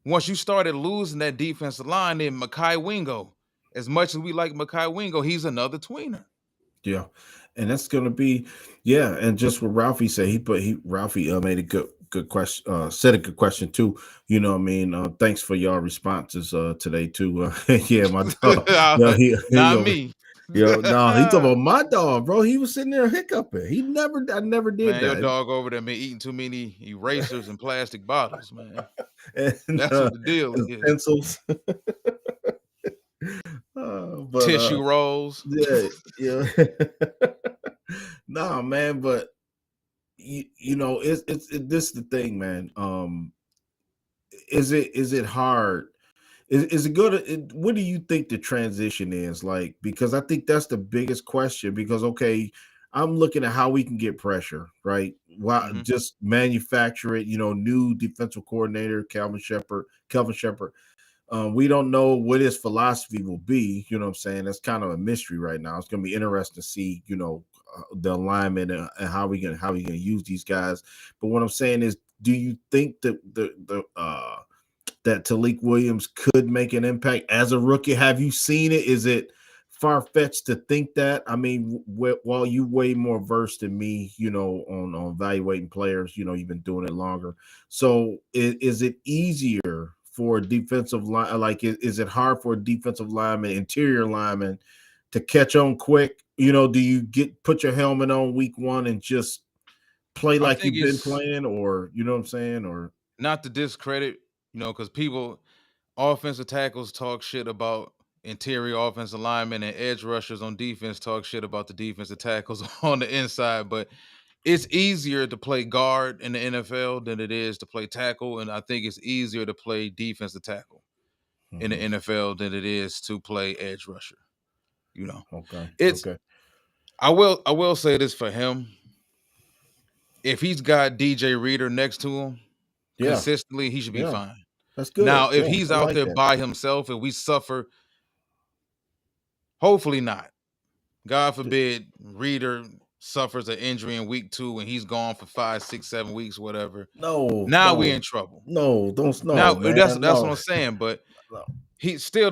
once you started losing that defensive line, then Mekhi Wingo, as much as we like Mekhi Wingo, he's another tweener. Yeah. And that's gonna be, yeah. And just what Ralphie said, Ralphie made a good question, said a good question too. You know what I mean? Thanks for y'all responses today too. Yeah, my dog. Yeah, he Not over. me. Yo, no, he talking about my dog, bro. He was sitting there hiccuping. I never did Man, your that. dog over there been eating too many erasers and plastic bottles, man. And That's what the deal his is. pencils. But Tissue rolls. yeah, yeah. Nah, man, but you know, this is the thing, man. Is it hard? Is it good? What do you think the transition is like? Because I think that's the biggest question. Because okay, I'm looking at how we can get pressure, right? Why Hmm. just manufacture it? New defensive coordinator Calvin Shepard. Calvin Shepard. We don't know what his philosophy will be. You know what I'm saying? That's kind of a mystery right now. It's going to be interesting to see, the alignment and how we gonna use these guys. But what I'm saying is, do you think that that Talik Williams could make an impact as a rookie? Have you seen it? Is it far fetched to think that? I mean, while you way more versed than me, on evaluating players, you've been doing it longer. So is it easier for a defensive line? Like, is it hard for a defensive lineman, interior lineman, to catch on quick? Do you put your helmet on week one and just play I like think you've been it's playing, or you know what I'm saying, or not to discredit, because people, offensive tackles talk shit about interior offensive linemen, and edge rushers on defense talk shit about the defensive tackles on the inside. But it's easier to play guard in the NFL than it is to play tackle, and I think it's easier to play defensive tackle in the Mhm. NFL than it is to play edge rusher. You know, Okay, it's okay, I will say this for him: if he's got DJ Reader next to him yeah, consistently, he should be yeah. fine. That's good. Now, if Yeah, he's I out like there that. by himself and we suffer, hopefully not. God forbid, Reader suffers an injury in week 2 and he's gone for 5, 6, 7 weeks, whatever. No, Now we no, in trouble. no, don't Now no, man. that's what No, I'm saying. But no. he still.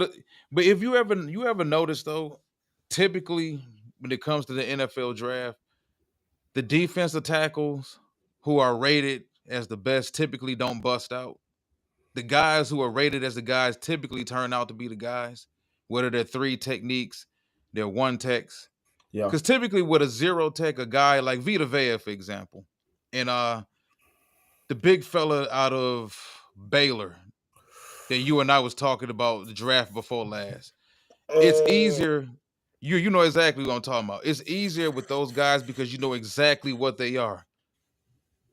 But if you ever notice though, typically when it comes to the NFL draft, the defensive tackles who are rated as the best typically don't bust out. The guys who are rated as the guys typically turn out to be the guys, whether they're three techniques, they're one techs. Yeah. Because typically with a zero tech, a guy like Vita Vea, for example, and the big fella out of Baylor that you and I was talking about the draft before last. It's Uh, easier. You know exactly what I'm talking about. It's easier with those guys because you know exactly what they are.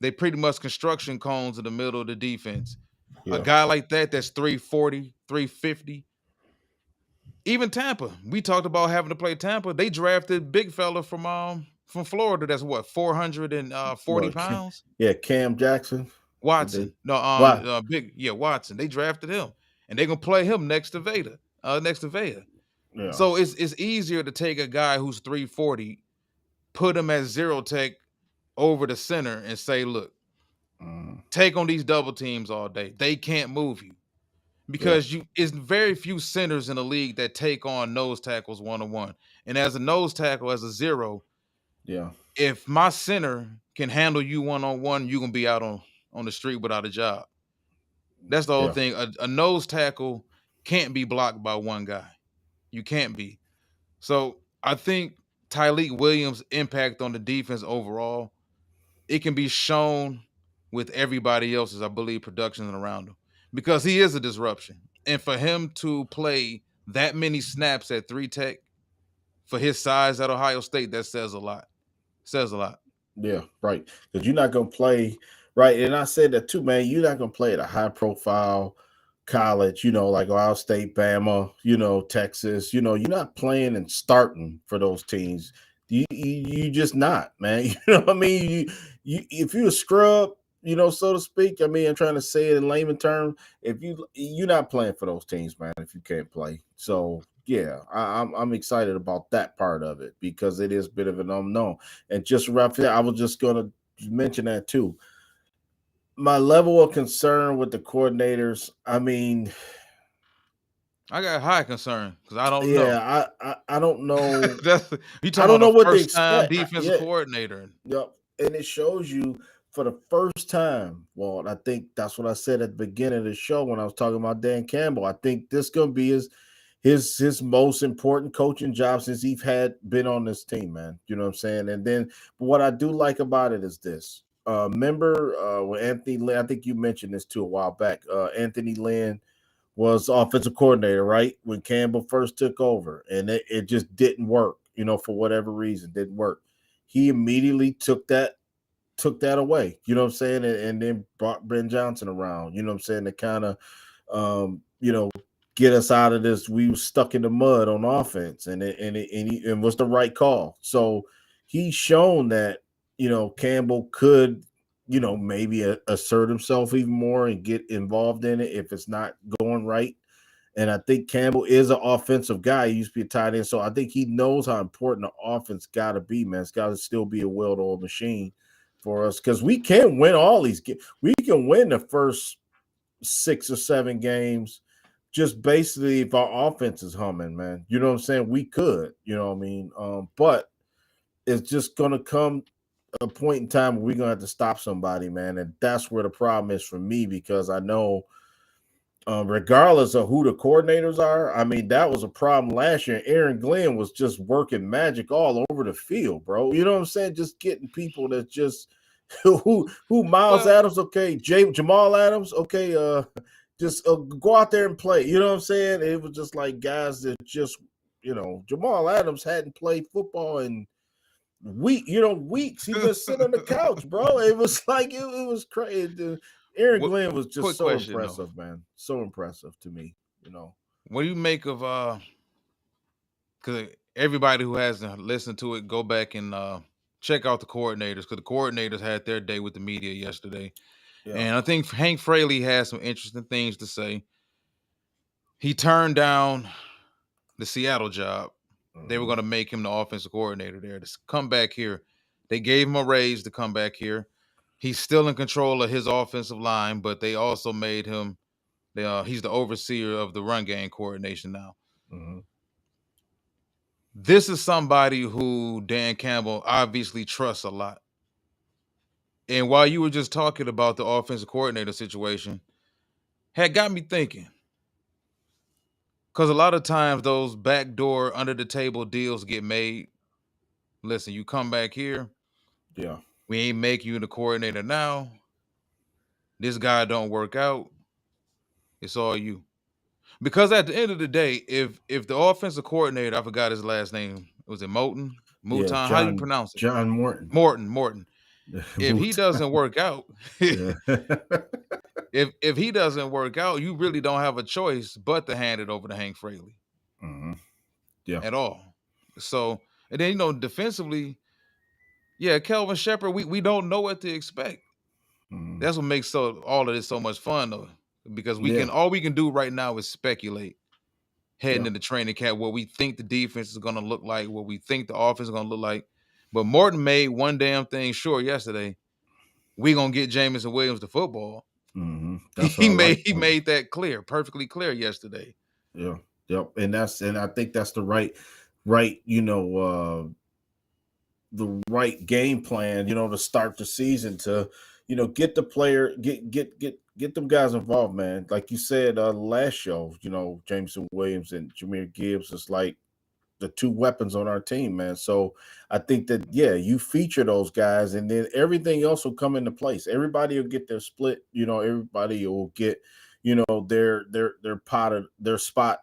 They pretty much construction cones in the middle of the defense. A yeah. guy like that that's 340, 350. Even Tampa. We talked about having to play Tampa. They drafted big fella from Florida that's what, 440 What? pounds? Yeah, Cam Jackson. Did they? Watson. No, Why? big, yeah, Watson. They drafted him. And they're gonna play him next to Veda. Yeah. So it's easier to take a guy who's 340, put him at zero tech over the center and say, look, Mm, take on these double teams all day. They can't move you. yeah. Because you it's very few centers in the league that take on nose tackles one on one. And as a nose tackle, as a zero, Yeah. if my center can handle you one on one, you're gonna be out on the street without a job. That's the whole Yeah. thing. A nose tackle can't be blocked by one guy. You can't be. So I think Tyleek Williams' impact on the defense overall, it can be shown with everybody else's, I believe, production around him. Because he is a disruption. And for him to play that many snaps at three tech for his size at Ohio State, that says a lot. Says a lot. Yeah. Right. Because you're not gonna play right. And I said that too, man. You're not gonna play at a high profile college, like Ohio State, Bama, Texas. You're not playing and starting for those teams. You just not, man. You know what I mean? You if you're a scrub, so to speak. I mean, I'm trying to say it in layman terms. If you're not playing for those teams, man, if you can't play. So yeah, I'm excited about that part of it because it is a bit of an unknown. And just wrap it, I was just gonna mention that too. My level of concern with the coordinators, I mean, I got high concern because I don't know. yeah, I don't know. That's you I talking don't about know a what to first time expect. defensive Yeah, coordinator. yep. And it shows you for the first time. Well, I think that's what I said at the beginning of the show when I was talking about Dan Campbell. I think this gonna be his most important coaching job since he's had been on this team, man. You know what I'm saying? And then what I do like about it is this. Remember when Anthony Lynn, I think you mentioned this too a while back. Anthony Lynn was offensive coordinator, right? When Campbell first took over, and it just didn't work, for whatever reason, didn't work. He immediately took that away, you know what I'm saying, and then brought Ben Johnson around, you know what I'm saying, to kind of, um, you know, get us out of this. We were stuck in the mud on offense, and was the right call. So he's shown that Campbell could maybe assert himself even more and get involved in it if it's not going right. And I think Campbell is an offensive guy. He used to be a tight end, so I think he knows how important the offense got to be. Man, it's got to still be a well-oiled machine for us because we can win all these games. We can win the first 6 or 7 games just basically if our offense is humming, man. You know what I'm saying? We could, you know what I mean? But it's just gonna come a point in time where we're gonna have to stop somebody, man. And that's where the problem is for me because I know regardless of who the coordinators are, I mean, that was a problem last year. Aaron Glenn was just working magic all over the field, bro. You know what I'm saying? Just getting people that just who Miles Well, Adams, okay, Jamal Adams, okay, just go out there and play. You know what I'm saying? It was just like guys that just, Jamal Adams hadn't played football in weeks. He been sitting on the couch, bro. It was like it was crazy. Aaron what Glenn was just quick so question though. impressive, man. So impressive to me, you know. What do you make of because everybody who hasn't listened to it, go back and check out the coordinators because the coordinators had their day with the media yesterday. Yeah. And I think Hank Fraley has some interesting things to say. He turned down the Seattle job. They were Mm-hmm. going to make him the offensive coordinator there to come back here. They gave him a raise to come back here. He's still in control of his offensive line, but they also made him he's the overseer of the run game coordination now. Mm-hmm. This is somebody who Dan Campbell obviously trusts a lot. And while you were just talking about the offensive coordinator situation, had got me thinking. Because a lot of times those backdoor under the table deals get made. Listen, you come back here, Yeah. we ain't make you the coordinator now. This guy don't work out. It's all you. Because at the end of the day, if the offensive coordinator, I forgot his last name, was it Moton? Yeah. Mouton? How do you John pronounce it? John Morton. Morton. If he Moot. doesn't work out, Yeah. if he doesn't work out, you really don't have a choice but to hand it over to Hank Fraley Mm-hmm. Yeah. at all. So, and then defensively, yeah, Kelvin Shepard, we don't know what to expect. Mm-hmm. That's what makes all of this so much fun though. Because Yeah. all we can do right now is speculate heading Yeah. into training camp what we think the defense is gonna look like, what we think the offense is gonna look like. But Morton made one damn thing sure yesterday. We gonna get Jameson Williams the football. Mm-hmm. That's what He I like. made that clear, perfectly clear yesterday. Yeah. Yep. And I think that's the right, the right game plan, to start the season to, get the player, get them guys involved, man. Like you said, last show, Jameson Williams and Jameer Gibbs is like the two weapons on our team, man. So I think that, yeah, you feature those guys and then everything else will come into place. Everybody will get their split, everybody will get, their pot of their spot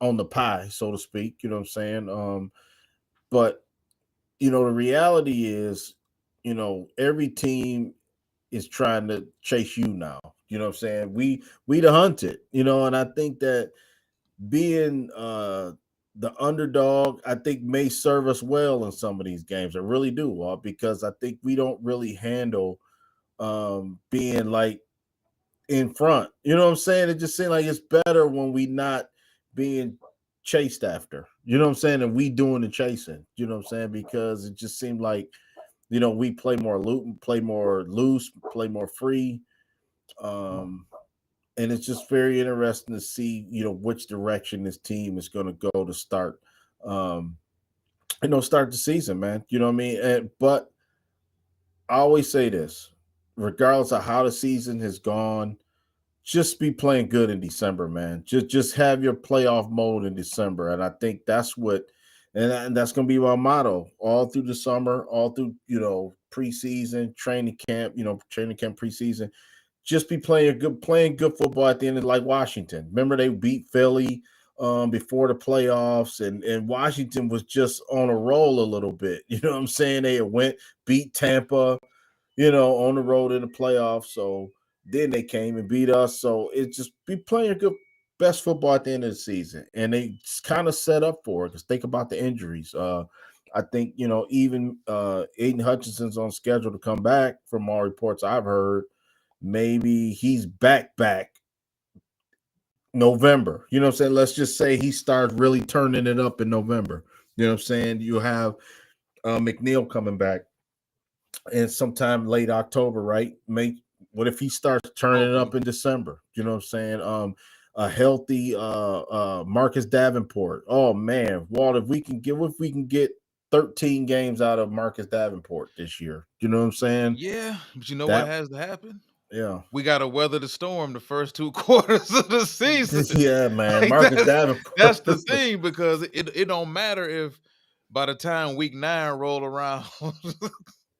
on the pie, so to speak. You know what I'm saying? But the reality is, every team is trying to chase you now. You know what I'm saying? We the hunted, and I think that being the underdog, I think may serve us well in some of these games. I really do, because I think we don't really handle being like in front. You know what I'm saying? It just seems like it's better when we not being chased after. You know what I'm saying? And we doing the chasing. You know what I'm saying? Because it just seemed like, we play more play more loose, play more free. And it's just very interesting to see, which direction this team is going to go to start, um, start the season, man. You know what I mean? But I always say this, regardless of how the season has gone, just be playing good in December, man. Just have your playoff mode in December, and I think that's what, and that's going to be my motto all through the summer, all through preseason, training camp, preseason. Just be playing good football at the end of like Washington. Remember they beat Philly before the playoffs, and Washington was just on a roll a little bit. You know what I'm saying? They went beat Tampa, on the road in the playoffs. So then they came and beat us. So it's just be playing good best football at the end of the season, and they kind of set up for it because think about the injuries. I think even Aiden Hutchinson's on schedule to come back. From all reports I've heard, maybe he's back November. You know what I'm saying? Let's just say he starts really turning it up in November. You know what I'm saying? You have McNeil coming back and sometime late October, right? What if he starts turning it Hopefully. up in December? You know what I'm saying? A healthy Marcus Davenport. Oh man, Walt, if we can get 13 games out of Marcus Davenport this year. You know what I'm saying? Yeah, but you know what That has to happen? yeah. We got to weather the storm the first 2 quarters of the season. Yeah, man. Like Marcus that's Davenport. the thing because it don't matter if by the time week 9 roll around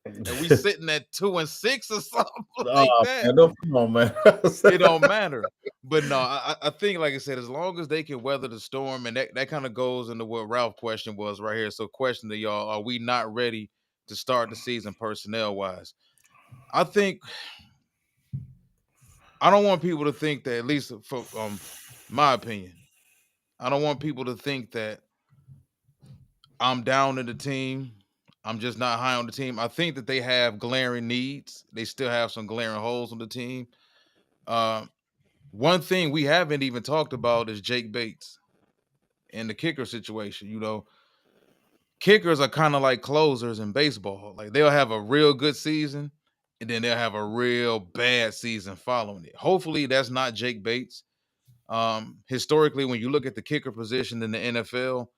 and we sitting at 2-6 or something like Oh that. man, don't come on, man. It don't matter. But no, I think like I said, as long as they can weather the storm, and that kind of goes into what Ralph question was right here. So question to y'all, are we not ready to start the season personnel wise? I think I don't want people to think that, at least for my opinion, I don't want people to think that I'm down in the team. I'm just not high on the team. I think that they have glaring needs. They still have some glaring holes on the team. Uh, One thing we haven't even talked about is Jake Bates and the kicker situation. Kickers are kind of like closers in baseball. Like they'll have a real good season and then they'll have a real bad season following it. Hopefully that's not Jake Bates. Historically, when you look at the kicker position in the NFL,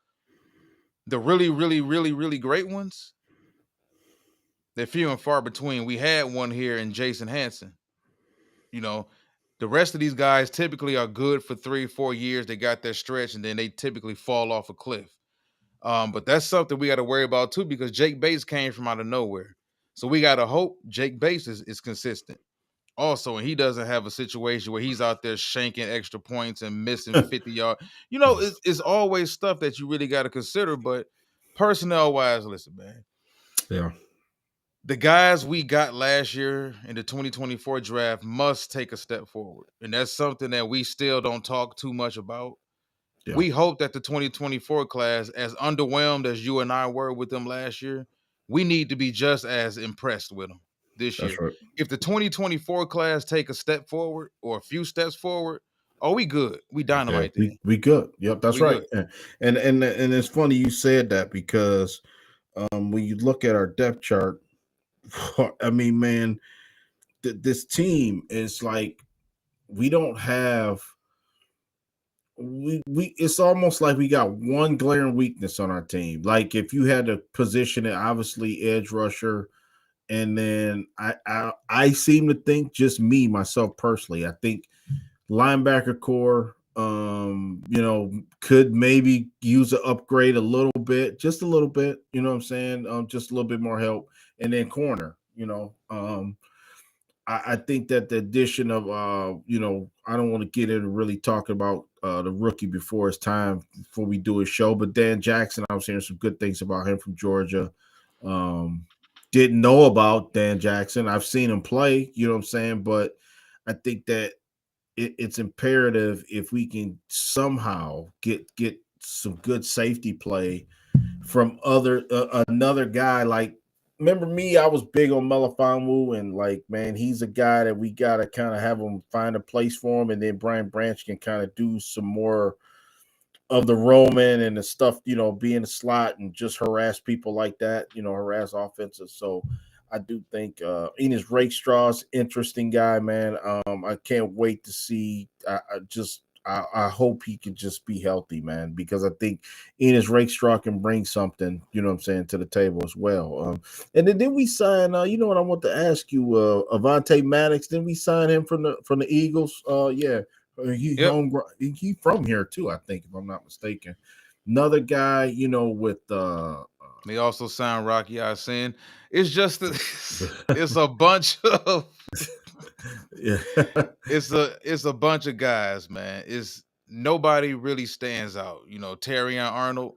the really, really, really, really great ones, they're few and far between. We had one here in Jason Hanson. You know, the rest of these guys typically are good for 3, 4 years. They got their stretch, and then they typically fall off a cliff. But that's something we got to worry about too, because Jake Bates came from out of nowhere. So we got to hope Jake Bates is consistent. Also, and he doesn't have a situation where he's out there shanking extra points and missing 50 yards. It's always stuff that you really got to consider. But personnel wise, listen, man, Yeah. the guys we got last year in the 2024 draft must take a step forward. And that's something that we still don't talk too much about. Yeah. We hope that the 2024 class, as underwhelmed as you and I were with them last year, we need to be just as impressed with them this That's year. right. If the 2024 class take a step forward or a few steps forward, oh, we good. We Yeah, dynamite then. we good. Yep, that's We right. good. And it's funny you said that because when you look at our depth chart, I mean, man, this team is like we don't have we it's almost like we got one glaring weakness on our team. Like if you had to position it, obviously edge rusher, and then I seem to think just me myself personally. I think linebacker core, could maybe use an upgrade a little bit, just a little bit. You know what I'm saying? Just a little bit more help, and then corner. I think that the addition of I don't want to get into really talking about the rookie before it's time before we do a show, but Dan Jackson, I was hearing some good things about him from Georgia. Um, didn't know about Dan Jackson. I've seen him play, you know what I'm saying, but I think that it's imperative if we can somehow get some good safety play from another guy. Like remember me, I was big on Melifonwu, and like man, he's a guy that we gotta kind of have him find a place for him, and then Brian Branch can kind of do some more of the Roman and the stuff, be in the slot and just harass people like that, harass offenses. So I do think Enos Rakestraw's interesting guy, man. I can't wait to see. I hope he can just be healthy, man, because I think Enos Rakestraw can bring something, you know what I'm saying, to the table as well. And then we sign, you know what I want to ask you, Avante Maddox. Then we sign him from the Eagles. Yeah, he Yep. home. He from here too, I think, if I'm not mistaken. Another guy, with They also signed Rocky Sin. It's just it's a bunch of yeah. it's a bunch of guys, man. It's nobody really stands out. Terrion Arnold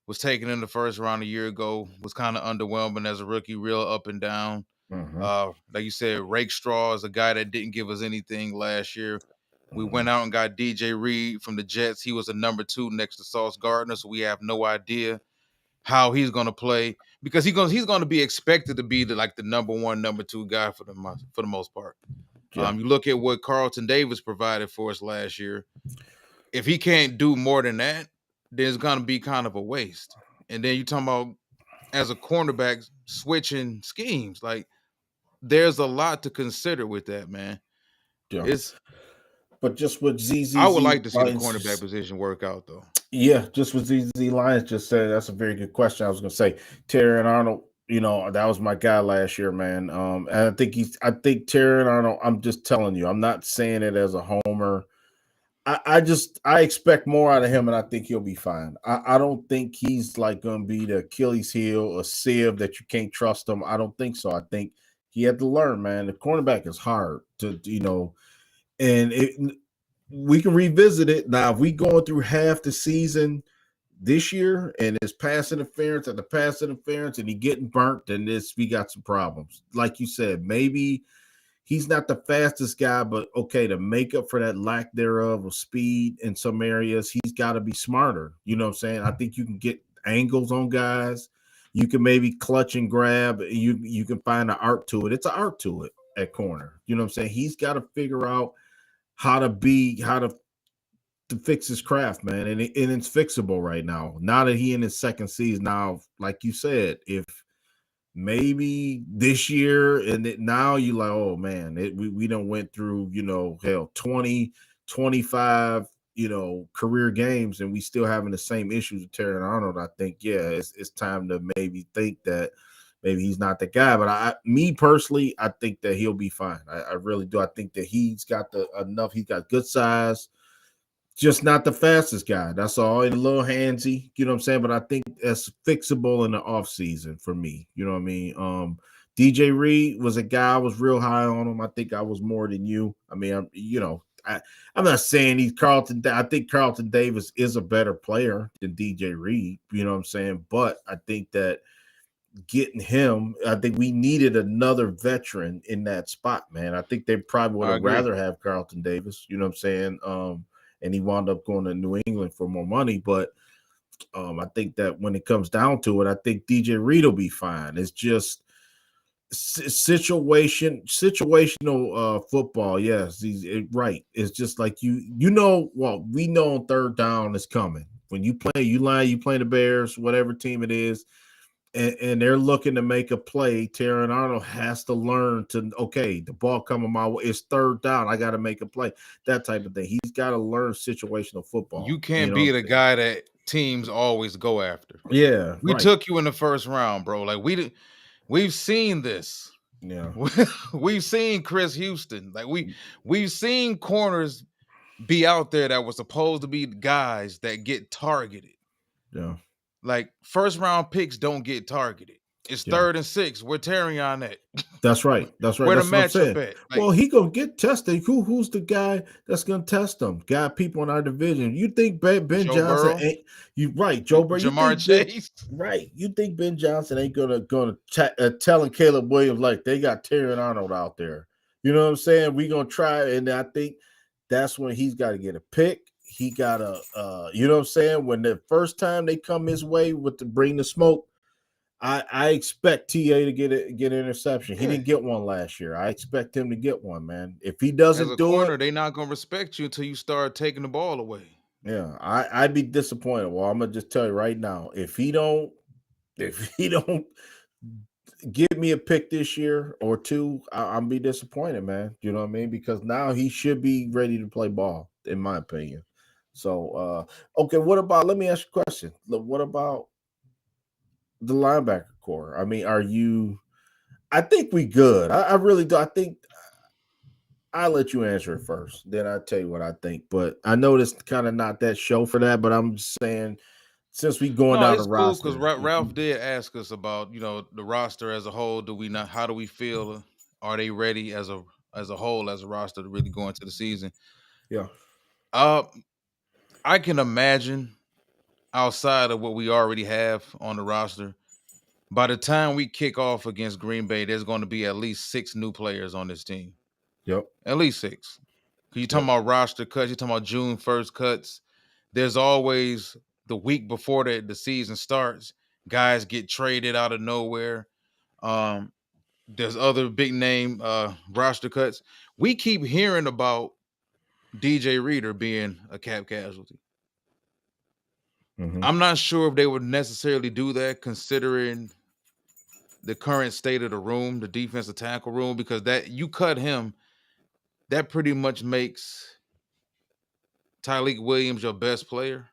was taken in the first round a year ago, was kind of underwhelming as a rookie, real up and down. Mhm. Like you said, Rake Straw is a guy that didn't give us anything last year. We went out and got DJ Reed from the Jets. He was a number 2 next to Sauce Gardner, so we have no idea how he's going to play because he's going to be expected to be the number 1, number 2 guy for the most part. Yeah. You look at what Carlton Davis provided for us last year. If he can't do more than that, then it's going to be kind of a waste. And then you talking about as a cornerback switching schemes, like there's a lot to consider with that, man. Yeah. It's But just with I would ZZZ like to see the cornerback Lions, position work out though. yeah, just with ZZ Lions just said that's a very good question. I was gonna say Terry and Arnold, that was my guy last year, man. And I think Terry and Arnold, I'm just telling you, I'm not saying it as a homer. I expect more out of him, and I think he'll be fine. I don't think he's like gonna be the Achilles heel or sieve that you can't trust him. I don't think so. I think he had to learn, man. The cornerback is hard and we can revisit it now. If we going through half the season this year and it's pass interference and he getting burnt, then we got some problems. Like you said, maybe he's not the fastest guy, but okay, to make up for that lack thereof of speed in some areas, he's got to be smarter. You know what I'm saying? I think you can get angles on guys. You can maybe clutch and grab. You can find an art to it. It's an art to it at corner. You know what I'm saying? He's got to figure out how to fix his craft, man, and it's fixable right now. Now that he in his second season, now, like you said, if maybe this year and now you like, oh man, we don't went through, hell, 20, 25, career games, and we still having the same issues with Terry Arnold. I think, yeah, it's time to maybe think that maybe he's not the guy. But me personally, I think that he'll be fine. I really do. I think that he's got enough. He's got good size, just not the fastest guy. That's all. And a little handsy, you know what I'm saying? But I think that's fixable in the offseason for me. You know what I mean? DJ Reed was a guy I was real high on him. I think I was more than you. I mean, I'm not saying he's Carlton. I think Carlton Davis is a better player than DJ Reed. You know what I'm saying? But I think that getting him, I think we needed another veteran in that spot, man. I think they probably would have rather have Carlton Davis. You know what I'm saying? And he wound up going to New England for more money. But I think that when it comes down to it, I think DJ Reed will be fine. It's just situational football. Yes, right. It's just like we know on third down is coming. When you play the Bears, whatever team it is, and they're looking to make a play, Terran Arnold has to learn to, okay, the ball coming my way, it's third down, I got to make a play, that type of thing. He's got to learn situational football. You can't be the guy that teams always go after. Yeah, we took you in the first round, bro. Like we've seen this. Yeah, we've seen Chris Houston. Like we've seen corners be out there that were supposed to be guys that get targeted. Yeah. Like first round picks don't get targeted. It's 3rd and 6. We're tearing on that. That's right. Where that's the matchup at? Like, he gonna get tested. Who's the guy that's gonna test him? People in our division. You think Ben Joe Johnson Burrow? ain't? You right, Joe Burrow. Jamar Chase. Right. You think Ben Johnson ain't gonna telling Caleb Williams like they got Terry Arnold out there? You know what I'm saying? We gonna try, and I think that's when he's got to get a pick. He got to, you know what I'm saying? When the first time they come his way bring the smoke, I expect TA to get an interception. He didn't get one last year. I expect him to get one, man. If he doesn't they're not gonna respect you until you start taking the ball away. Yeah, I'd be disappointed. Well, I'm gonna just tell you right now, if he don't give me a pick this year or two, I'll be disappointed, man. You know what I mean? Because now he should be ready to play ball, in my opinion. So, okay, let me ask you a question. What about the linebacker core? I mean, I think we good. I really do. I think I'll let you answer it first. Then I'll tell you what I think. But I know it's kind of not that show for that, but I'm just saying, since we going down the roster. Because Ralph did ask us about, the roster as a whole. How do we feel? Are they ready as a whole, as a roster to really go into the season? Yeah. I can imagine, outside of what we already have on the roster, by the time we kick off against Green Bay, there's going to be at least 6 new players on this team. Yep. At least 6. Cause you talking Yep. about roster cuts, you talking about June 1st cuts. There's always the week before the season starts, guys get traded out of nowhere. Um, there's other big name roster cuts. We keep hearing about DJ Reader being a cap casualty. Mm-hmm. I'm not sure if they would necessarily do that considering the current state of the room, the defensive tackle room, because that you cut him, that pretty much makes Tyleik Williams your best player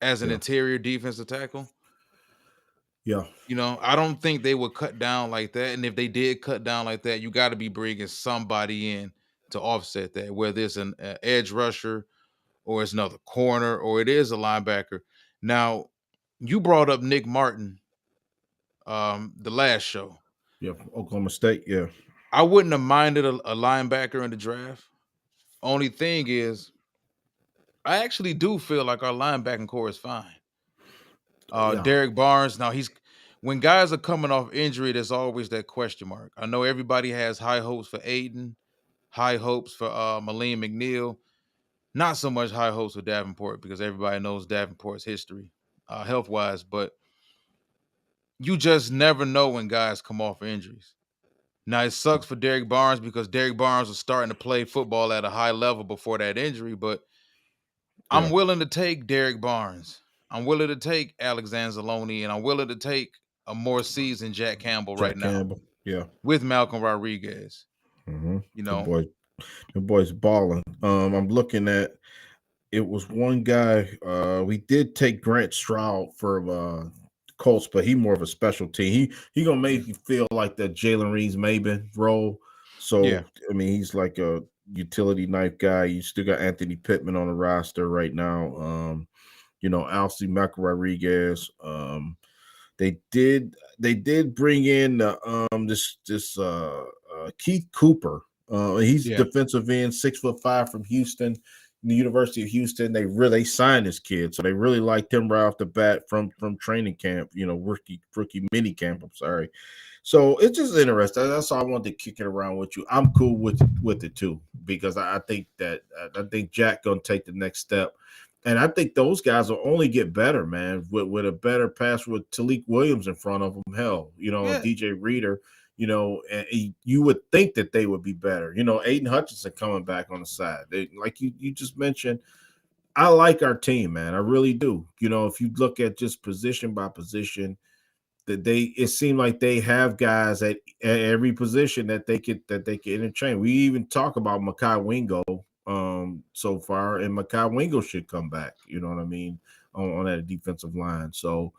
as an Yeah. interior defensive tackle. Yeah. I don't think they would cut down like that. And if they did cut down like that, you got to be bringing somebody in to offset that, whether it's an edge rusher or it's another corner or it is a linebacker. Now, you brought up Nick Martin the last show. Yeah. Oklahoma State. Yeah. I wouldn't have minded a linebacker in the draft. Only thing is, I actually do feel like our linebacking core is fine. Yeah. Derek Barnes. Now he's when guys are coming off injury, there's always that question mark. I know everybody has high hopes for Aiden, high hopes for Maleem McNeil, not so much high hopes for Davenport because everybody knows Davenport's history, health wise. But you just never know when guys come off injuries. Now it sucks for Derek Barnes because Derek Barnes was starting to play football at a high level before that injury, but I'm Yeah. willing to take Derek Barnes. I'm willing to take Alexander Zaloni, and I'm willing to take a more seasoned Jack Campbell right Jack now Campbell. Yeah. with Malcolm Rodriguez. Mm-hmm. You The know, boy, the boy's balling. I'm looking at. It was one guy. We did take Grant Stroud for Colts, but he more of a special team. He gonna make you feel like that Jalen Reeves-Maben role. yeah. So I mean, he's like a utility knife guy. You still got Anthony Pittman on the roster right now. Alcy Malcolm Rodriguez. They did bring in this Keith Cooper. He's Yeah. defensive end, 6'5" from Houston, the University of Houston. They really signed this kid, so they really liked him right off the bat from training camp. Rookie mini camp. I'm sorry. So it's just interesting. That's all I wanted to kick it around with you. I'm cool with it too because I think that I think Jack gonna take the next step. And I think those guys will only get better, man, with a better pass with Tyleik Williams in front of them. Hell, Yeah. DJ Reader, and you would think that they would be better. Aiden Hutchinson coming back on the side. Like you just mentioned, I like our team, man. I really do. If you look at just position by position, it seemed like they have guys at every position that they could interchange. We even talk about Makai Wingo so far, and Makai Wingo should come back. You know what I mean on that defensive line. So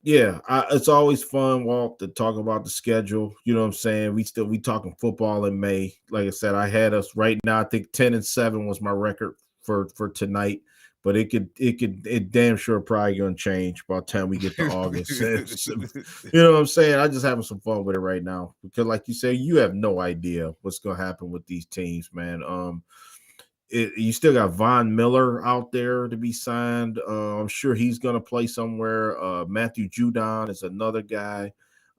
yeah, it's always fun, Walt, to talk about the schedule. You know what I'm saying? We talking football in May. Like I said, I had us right now. I think 10-7 was my record for tonight, but it damn sure probably gonna change by the time we get to August. You know what I'm saying? I'm just having some fun with it right now because, like you say, you have no idea what's gonna happen with these teams, man. You still got Von Miller out there to be signed. I'm sure he's going to play somewhere. Matthew Judon is another guy.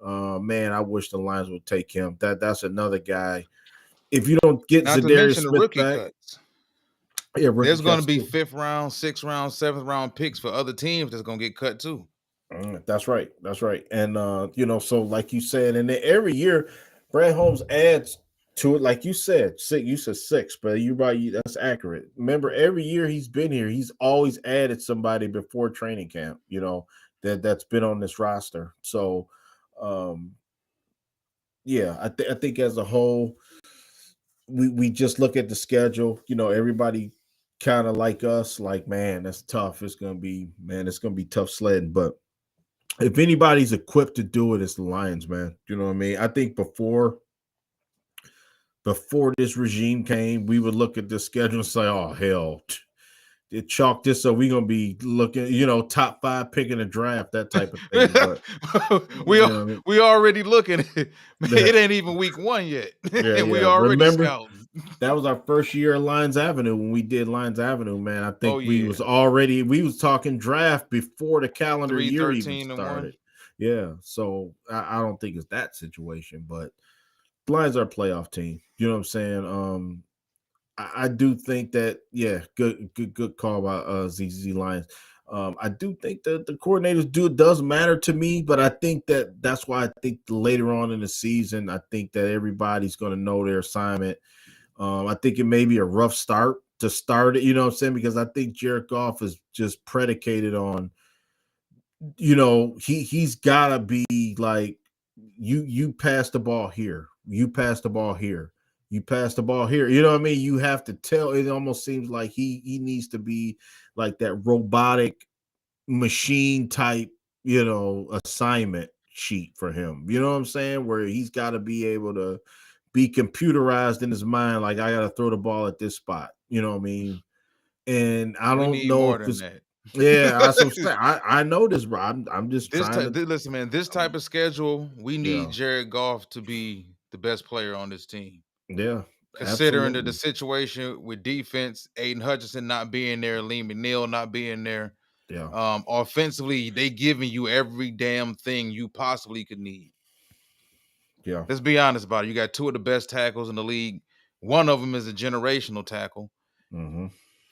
Man, I wish the Lions would take him. That's another guy. If you don't get Not to mention Zadarius the Smith rookie back, cuts. yeah, rookie There's going to cuts be too. 5th round, 6th round, 7th round picks for other teams that's going to get cut too. That's right. That's right. And so like you said, and then every year, Brad Holmes adds to it, like you said, six. You said six, but you're right. That's accurate. Remember, every year he's been here, he's always added somebody before training camp. That's been on this roster. So, um, yeah, I think as a whole, we just look at the schedule. Everybody kind of like us, like, man, that's tough. It's gonna be tough sledding, but if anybody's equipped to do it, it's the Lions, man. You know what I mean? I think before this regime came, we would look at the schedule and say, "Oh hell, it chalked this so we're gonna be looking, top 5 pick in the draft, that type of thing." But we you know what I mean? we already looking. Man, Yeah, it ain't even week 1 yet, yeah, and we yeah. already Remember scouting. that was our first year at Lions Avenue when we did Lions Avenue, man. I Oh think yeah, we was talking draft before the calendar three year even thirteen and one. started. Yeah, so I don't think it's that situation, but Lions are a playoff team. You know what I'm saying? I do think that, yeah, good call by ZZ Lions. I do think that the coordinators does matter to me, but I think that's why I think later on in the season, I think that everybody's going to know their assignment. I think it may be a rough start to start it, you know what I'm saying? Because I think Jared Goff is just predicated on, he's gotta be like, you pass the ball here, you pass the ball here, you pass the ball here. You know what I mean? You have to tell. It almost seems like he needs to be like that robotic machine type, assignment sheet for him. You know what I'm saying? Where he's got to be able to be computerized in his mind. Like, I got to throw the ball at this spot. You know what I mean? And I We don't need know more if than it's, that. yeah, that's what I'm saying. I know this, bro. I'm just This trying type, to, listen, man. This type of schedule, we need yeah, Jared Goff to be the best player on this team. yeah, Considering the absolutely, situation with defense, Aiden Hutchinson not being there, Lee McNeil not being there. yeah, Offensively, they giving you every damn thing you possibly could need. yeah, Let's be honest about it. You got two of the best tackles in the league. One of them is a generational tackle. mm-hmm,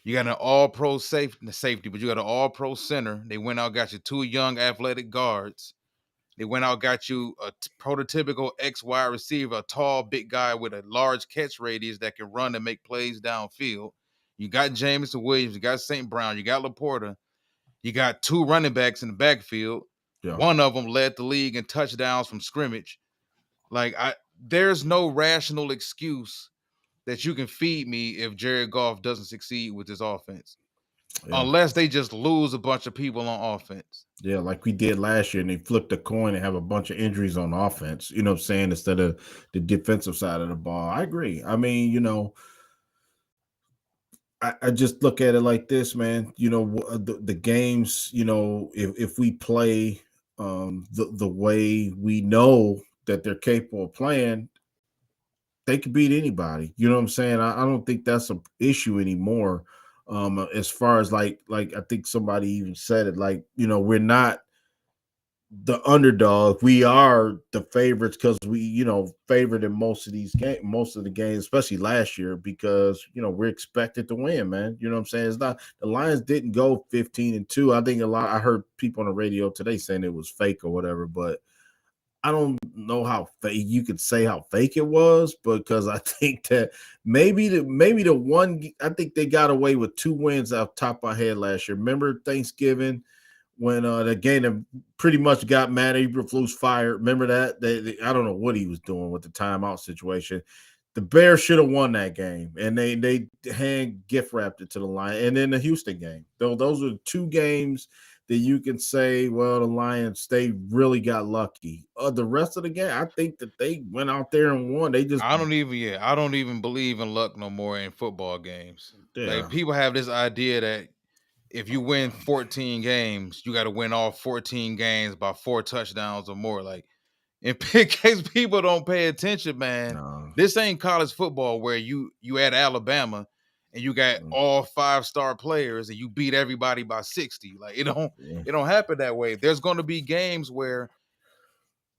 You got an all-pro safety, but you got an all-pro center. They went out, got you two young athletic guards. They went out, got you a prototypical X wide receiver, a tall, big guy with a large catch radius that can run and make plays downfield. You got Jameson Williams, you got St. Brown, you got Laporta. You got two running backs in the backfield. yeah, One of them led the league in touchdowns from scrimmage. There's no rational excuse that you can feed me if Jared Goff doesn't succeed with this offense, yeah, unless they just lose a bunch of people on offense. yeah. Like we did last year, and they flipped the coin and have a bunch of injuries on offense. You know what I'm saying? Instead of the defensive side of the ball. I agree. I mean, I just look at it like this, man. The games. If we play the way we know that they're capable of playing, they could beat anybody. You know what I'm saying? I don't think that's an issue anymore. As far as like I think somebody even said it, like, we're not the underdog. We are the favorites because we, favored in most of these games, most of the games, especially last year, because we're expected to win, man. You know what I'm saying? It's not, the Lions didn't go 15-2. I think I heard people on the radio today saying it was fake or whatever, but I don't know how fake you could say how fake it was, because I think that maybe the one, I think they got away with two wins off top of my head last year. Remember Thanksgiving when the game that pretty much got Matt Eberflus fired? Remember that? I don't know what he was doing with the timeout situation. The Bears should have won that game, and they hand gift wrapped it to the Lions. And then the Houston game. Those are two games that you can say, well, the Lions, they really got lucky. The rest of the game, I think that they went out there and won. They just, I don't even believe in luck no more in football games. Like, yeah, people have this idea that if you win 14 games, you got to win all 14 games by 4 touchdowns or more. Like, in case people don't pay attention, man, no, this ain't college football where you at Alabama and you got all 5-star players and you beat everybody by 60. Like, yeah, it don't happen that way. There's going to be games where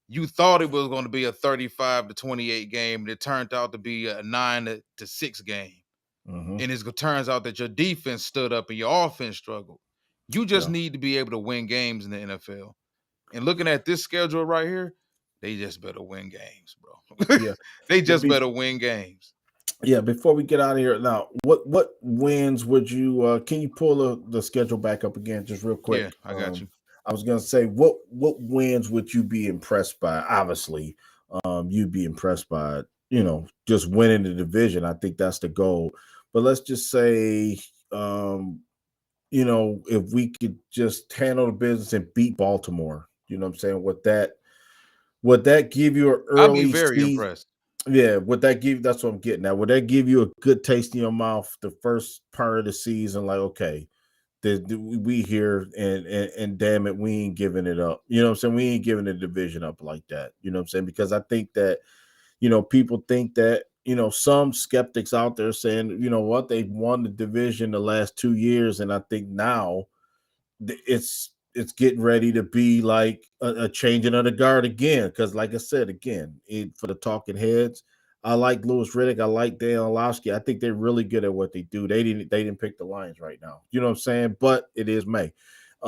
you thought it was going to be a 35-28 game, and it turned out to be a 9-6 game. mm-hmm, And it turns out that your defense stood up and your offense struggled. You just yeah, need to be able to win games in the NFL. And looking at this schedule right here, they just better win games, bro. yeah, They yeah. just better win games. Yeah, before we get out of here now, what wins would you can you pull the schedule back up again just real Yeah, quick? I got you. I was gonna say, what wins would you be impressed by? Obviously, you'd be impressed by, just winning the division. I think that's the goal. But let's just say, if we could just handle the business and beat Baltimore, you know what I'm saying? Would that give you an I'll be early very season? impressed. Yeah, would that give? That's what I'm getting at. Would that give you a good taste in your mouth the first part of the season? Like, okay, we here, and damn it, we ain't giving it up. You know what I'm saying? We ain't giving the division up like that. You know what I'm saying? Because I think that, people think that, some skeptics out there saying, you know what, they've won the division the last 2 years, and I think now it's getting ready to be like a changing of the guard again. Because, like I said, again, for the talking heads, I like Louis Riddick. I like Dan Orlovsky. I think they're really good at what they do. They didn't pick the Lions right now. You know what I'm saying? But it is May.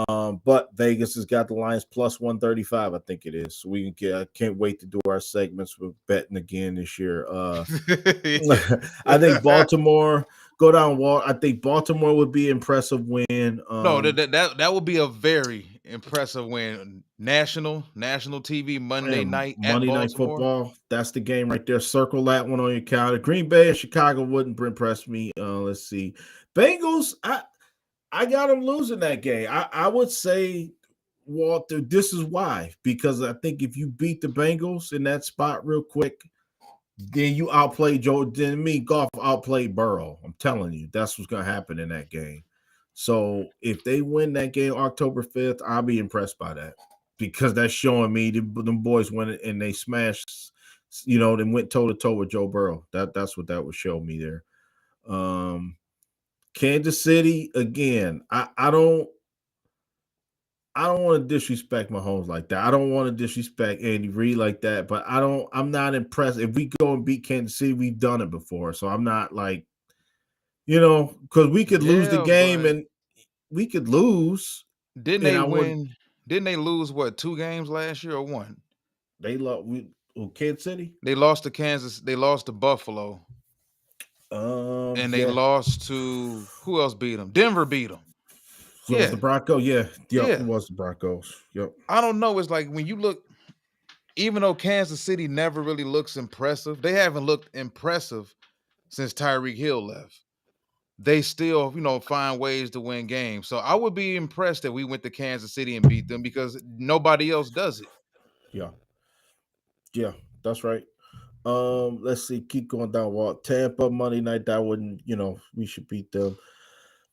But Vegas has got the Lions plus 135, I think it is. So we can get I can't wait to do our segments with betting again this year. I think Baltimore go down Wall. I think Baltimore would be impressive win. No, that would be a very impressive win. National TV Monday And night at Monday Night Baltimore. Football, that's the game right there. Circle that one on your calendar. Green Bay and Chicago wouldn't impress me. Let's see. Bengals, I got them losing that game. I would say, Walter, this is why. Because I think if you beat the Bengals in that spot real quick, then you outplay Joe. Then me, Golf outplayed Burrow. I'm telling you, that's what's gonna happen in that game. So if they win that game October 5th, I'll be impressed by that because that's showing me them boys went and they smashed, they went toe to toe with Joe Burrow. That's what that would show me there. Um, Kansas City again. I don't want to disrespect Mahomes like that. I don't want to disrespect Andy Reid like that. But I'm not impressed. If we go and beat Kansas City, we've done it before. So I'm not like, because we could lose the Yeah, game but and we could lose, didn't and they I would. win? Didn't they lose what, 2 games last year or one? They love Kansas City. They lost to Kansas. They lost to Buffalo, and they Yeah, lost to who else beat them? Denver beat them. so it was Yeah, the Broncos. Yeah, yep, it yeah. was the Broncos. Yep. I don't know. It's like when you look, even though Kansas City never really looks impressive, they haven't looked impressive since Tyreek Hill left. They still, find ways to win games. So I would be impressed that we went to Kansas City and beat them because nobody else does it. Yeah, yeah, that's right. Let's see, keep going down. Walt Tampa Monday night. That wouldn't, we should beat them.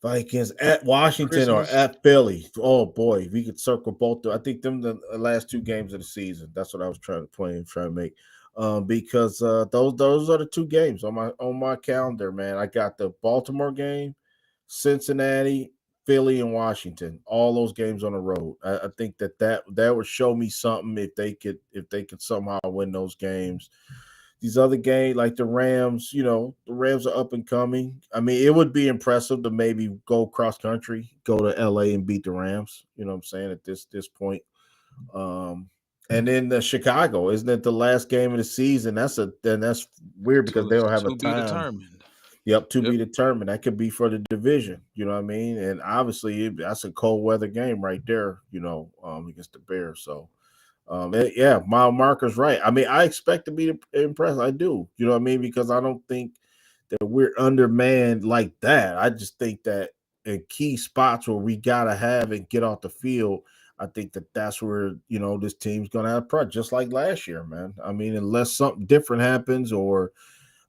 Vikings at Washington or Christmas. at Philly. Oh boy, we could circle both. I think them the last two games of the season. That's what I was trying to play and try to make. Because those are the two games on my calendar, man. I got the Baltimore game, Cincinnati, Philly, and Washington. All those games on the road. I think that would show me something if they could somehow win those games. These other games, like the Rams, the Rams are up and coming. I mean, it would be impressive to maybe go cross country, go to LA and beat the Rams. You know what I'm saying at this point. Um, and then the Chicago, isn't it the last game of the season? That's weird because To they don't have a to be time. determined. Yep, to Yep. be determined. That could be for the division. You know what I mean? And obviously, that's a cold weather game right there. Against the Bears. So yeah, mile marker's right. I mean, I expect to be impressed. I do. You know what I mean? Because I don't think that we're undermanned like that. I just think that in key spots where we gotta have and get off the field, I think that's where this team's gonna have pressure, just like last year, man. I mean, unless something different happens or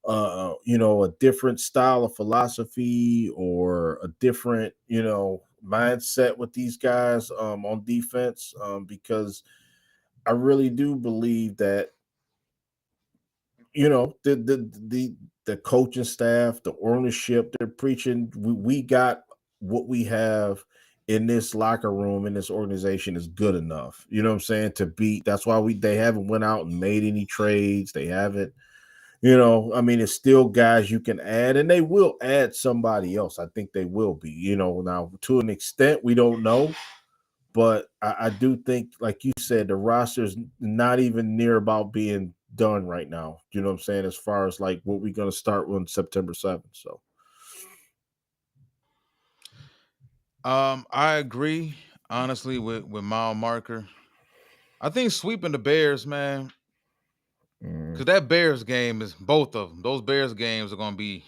a different style of philosophy or a different mindset with these guys on defense, because I really do believe that the coaching staff, the ownership, they're preaching. We got what we have in this locker room in this organization is good enough. You know what I'm saying? To beat. That's why they haven't went out and made any trades. They haven't. I mean, it's still guys you can add, and they will add somebody else. I think they will be. Now to an extent we don't know, but I do think, like you said, the roster's not even near about being done right now. You know what I'm saying? As far as like what we're gonna start on September 7th. So I agree honestly with mile marker. I think sweeping the Bears, man, mm, because that Bears game is both of them. Those Bears games are going to be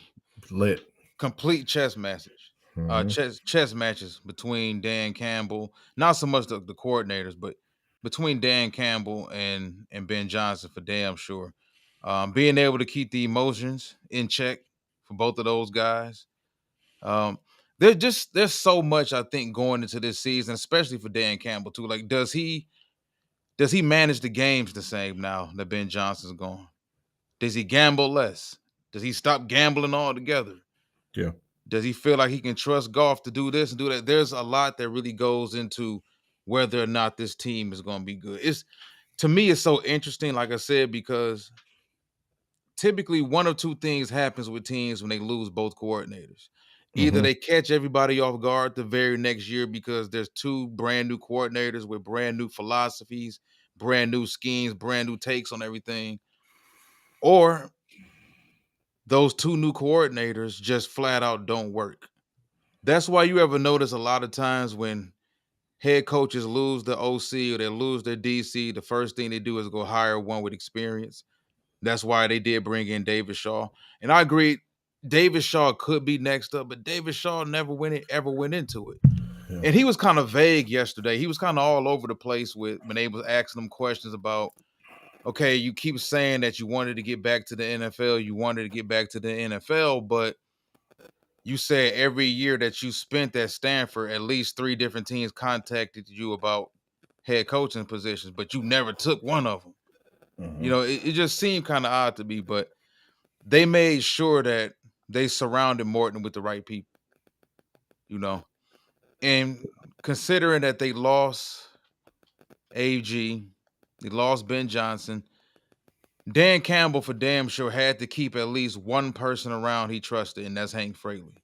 lit. complete chess matches, Mm-hmm. chess matches between Dan Campbell, not so much the coordinators, but between Dan Campbell and Ben Johnson for damn sure. Being able to keep the emotions in check for both of those guys. Um, there's so much I think going into this season, especially for Dan Campbell too. Like, does he manage the games the same now that Ben Johnson's gone? Does he gamble less? Does he stop gambling altogether? Yeah. Does he feel like he can trust golf to do this and do that? There's a lot that really goes into whether or not this team is going to be good. To me, it's so interesting, like I said, because typically one of two things happens with teams when they lose both coordinators. Either Mm-hmm. they catch everybody off guard the very next year because there's two brand new coordinators with brand new philosophies, brand new schemes, brand new takes on everything, or those two new coordinators just flat out don't work. That's why you ever notice a lot of times when head coaches lose the OC or they lose their DC, the first thing they do is go hire one with experience. That's why they did bring in David Shaw. And I agree, David Shaw could be next up, but David Shaw ever went into it. Yeah. And he was kind of vague yesterday. He was kind of all over the place with when they was asking him questions about, okay, you keep saying that you wanted to get back to the NFL, you wanted to get back to the NFL, but you said every year that you spent at Stanford, at least three different teams contacted you about head coaching positions, but you never took one of them. Mm-hmm. You know, it just seemed kind of odd to me, but they made sure that they surrounded Morton with the right people, you know. And considering that they lost AG, they lost Ben Johnson, Dan Campbell for damn sure had to keep at least one person around he trusted, and that's Hank Fraley.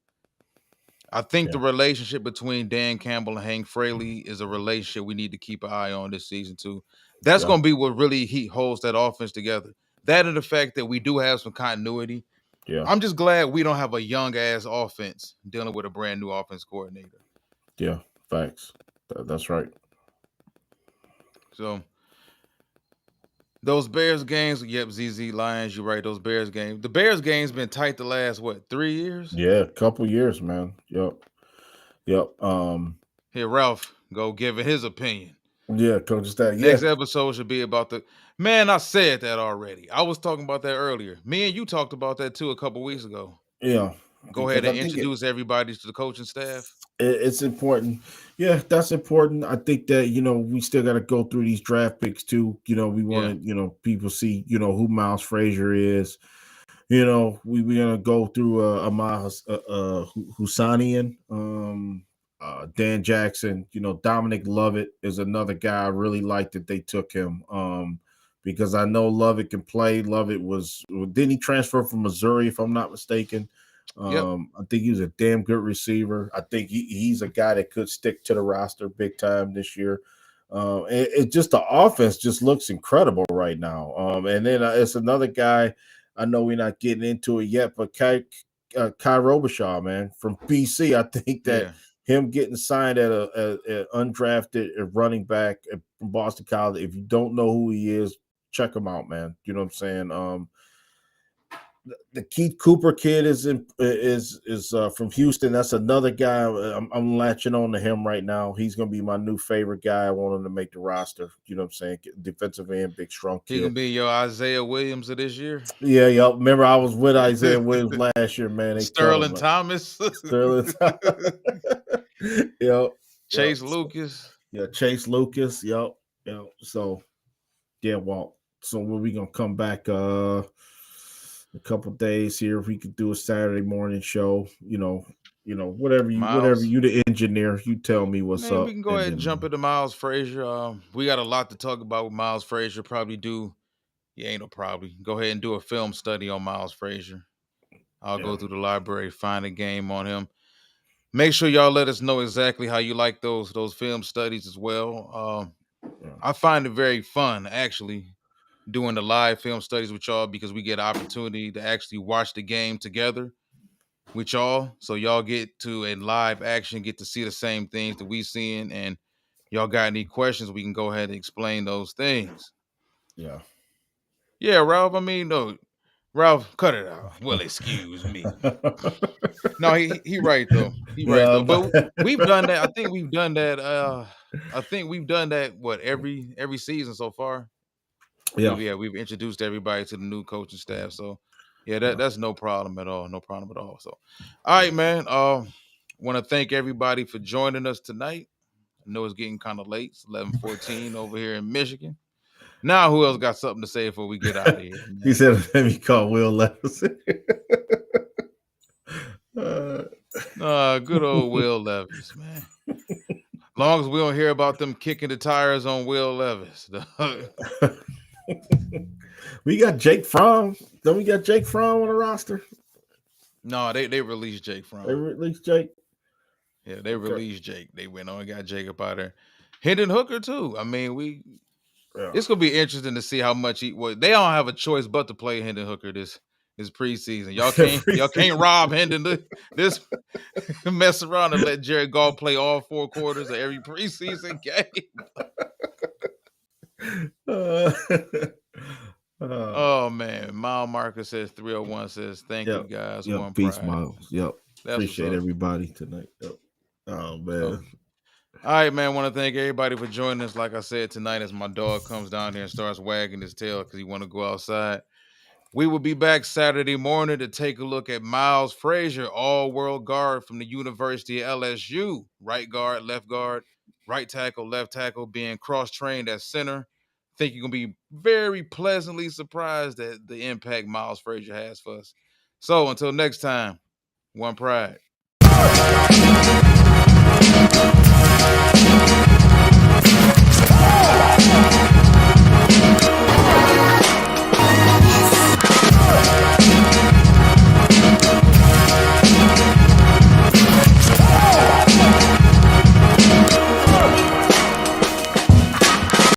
I think the Yeah. relationship between Dan Campbell and Hank Fraley is a relationship we need to keep an eye on this season too. That's Yeah. going to be what really holds that offense together. That and the fact that we do have some continuity. Yeah. I'm just glad we don't have a young ass offense dealing with a brand new offense coordinator. Yeah. Facts. That's right. So those Bears games, yep, ZZ Lions, you're right. Those Bears games, the Bears games been tight the last what 3 years. Yeah. Couple years, man. Yep. Yep. Here, Ralph, go give it his opinion. Yeah. Coach that. Next Yeah. episode should be about the man. I said that already. I was talking about that earlier. Me and you talked about that too a couple weeks ago. Yeah. Go ahead Because I and think introduce everybody to the coaching staff. it's important. Yeah, that's important. I think that we still got to go through these draft picks too. We Yeah, want to people see who Miles Frazier is. We're gonna go through Ahmad Husanian, Dan Jackson. Dominic Lovett is another guy I really like that they took him. Because I know Lovett can play. Lovett didn't he transfer from Missouri if I'm not mistaken? yep. I think he was a damn good receiver. I think he's a guy that could stick to the roster big time this year. It just the offense just looks incredible right now. And then it's another guy. I know we're not getting into it yet, but Kai Robichaud, man, from BC. I think that Yeah, him getting signed at a undrafted running back from Boston College. If you don't know who he is, check him out, man. You know what I'm saying? The Keith Cooper kid is from Houston. That's another guy. I'm latching on to him right now. He's gonna be my new favorite guy. I want him to make the roster. You know what I'm saying? Defensive end, big strong he gonna kid. be your Isaiah Williams of this year. Yeah, yeah. Remember, I was with Isaiah Williams last year, man. They cut him. Sterling Thomas, Sterling. Yep, yep. Chase Lucas. Yeah, Chase Lucas. Yep, yep. So yeah, Walt. So when we gonna come back a couple days here, if we could do a Saturday morning show, whatever Miles. you the engineer, you tell me what's Man, we up, can go and ahead and jump then into Miles Frazier. We got a lot to talk about with Miles Frazier. Probably do. Yeah, ain't no probably. Go ahead and do a film study on Miles Frazier. I'll yeah, go through the library, find a game on him. Make sure y'all let us know exactly how you like those film studies as well. yeah, I find it very fun actually doing the live film studies with y'all because we get an opportunity to actually watch the game together with y'all. So y'all get to in live action get to see the same things that we seeing, and y'all got any questions, we can go ahead and explain those things. yeah. Yeah, Ralph. I mean, no, Ralph, cut it out. Well, excuse me. No, he right though. He right Yeah, though. But we've done that. I think we've done that. I think we've done that. What every season so far. yeah, We've introduced everybody to the new coaching staff. So yeah, yeah, that's no problem at all. No problem at all. So all right, man. Want to thank everybody for joining us tonight. I know it's getting kind of late. It's 11:14 over here in Michigan. Now, who else got something to say before we get out of here, he man? said, "Let me call Will Levis." uh, Good old Will Levis, man. Long as we don't hear about them kicking the tires on Will Levis. we got Jake Fromm. Don't we got Jake Fromm on the roster? No, they released Jake They from. released Jake. Yeah, they Okay. released Jake. They went on and got Jake up out there. Hendon Hooker too. I mean, Yeah. it's gonna be interesting to see how much he. Well, they don't have a choice but to play Hendon Hooker this preseason. Y'all can't rob Hendon this mess around and let Jared Goff play all 4 quarters of every preseason game. uh, Oh man, Mile Marker says 301 says thank you guys. Yep. One Peace, pride. Miles. Yep. That's what's Appreciate up. everybody tonight. Yep. Oh man. So, all right, man. Want to thank everybody for joining us. Like I said tonight, as my dog comes down here and starts wagging his tail because he want to go outside. We will be back Saturday morning to take a look at Miles Frazier, all-world guard from the University of LSU. Right guard, left guard, right tackle, left tackle, being cross-trained at center. Think you're going to be very pleasantly surprised at the impact Miles Frazier has for us. So until next time, one pride.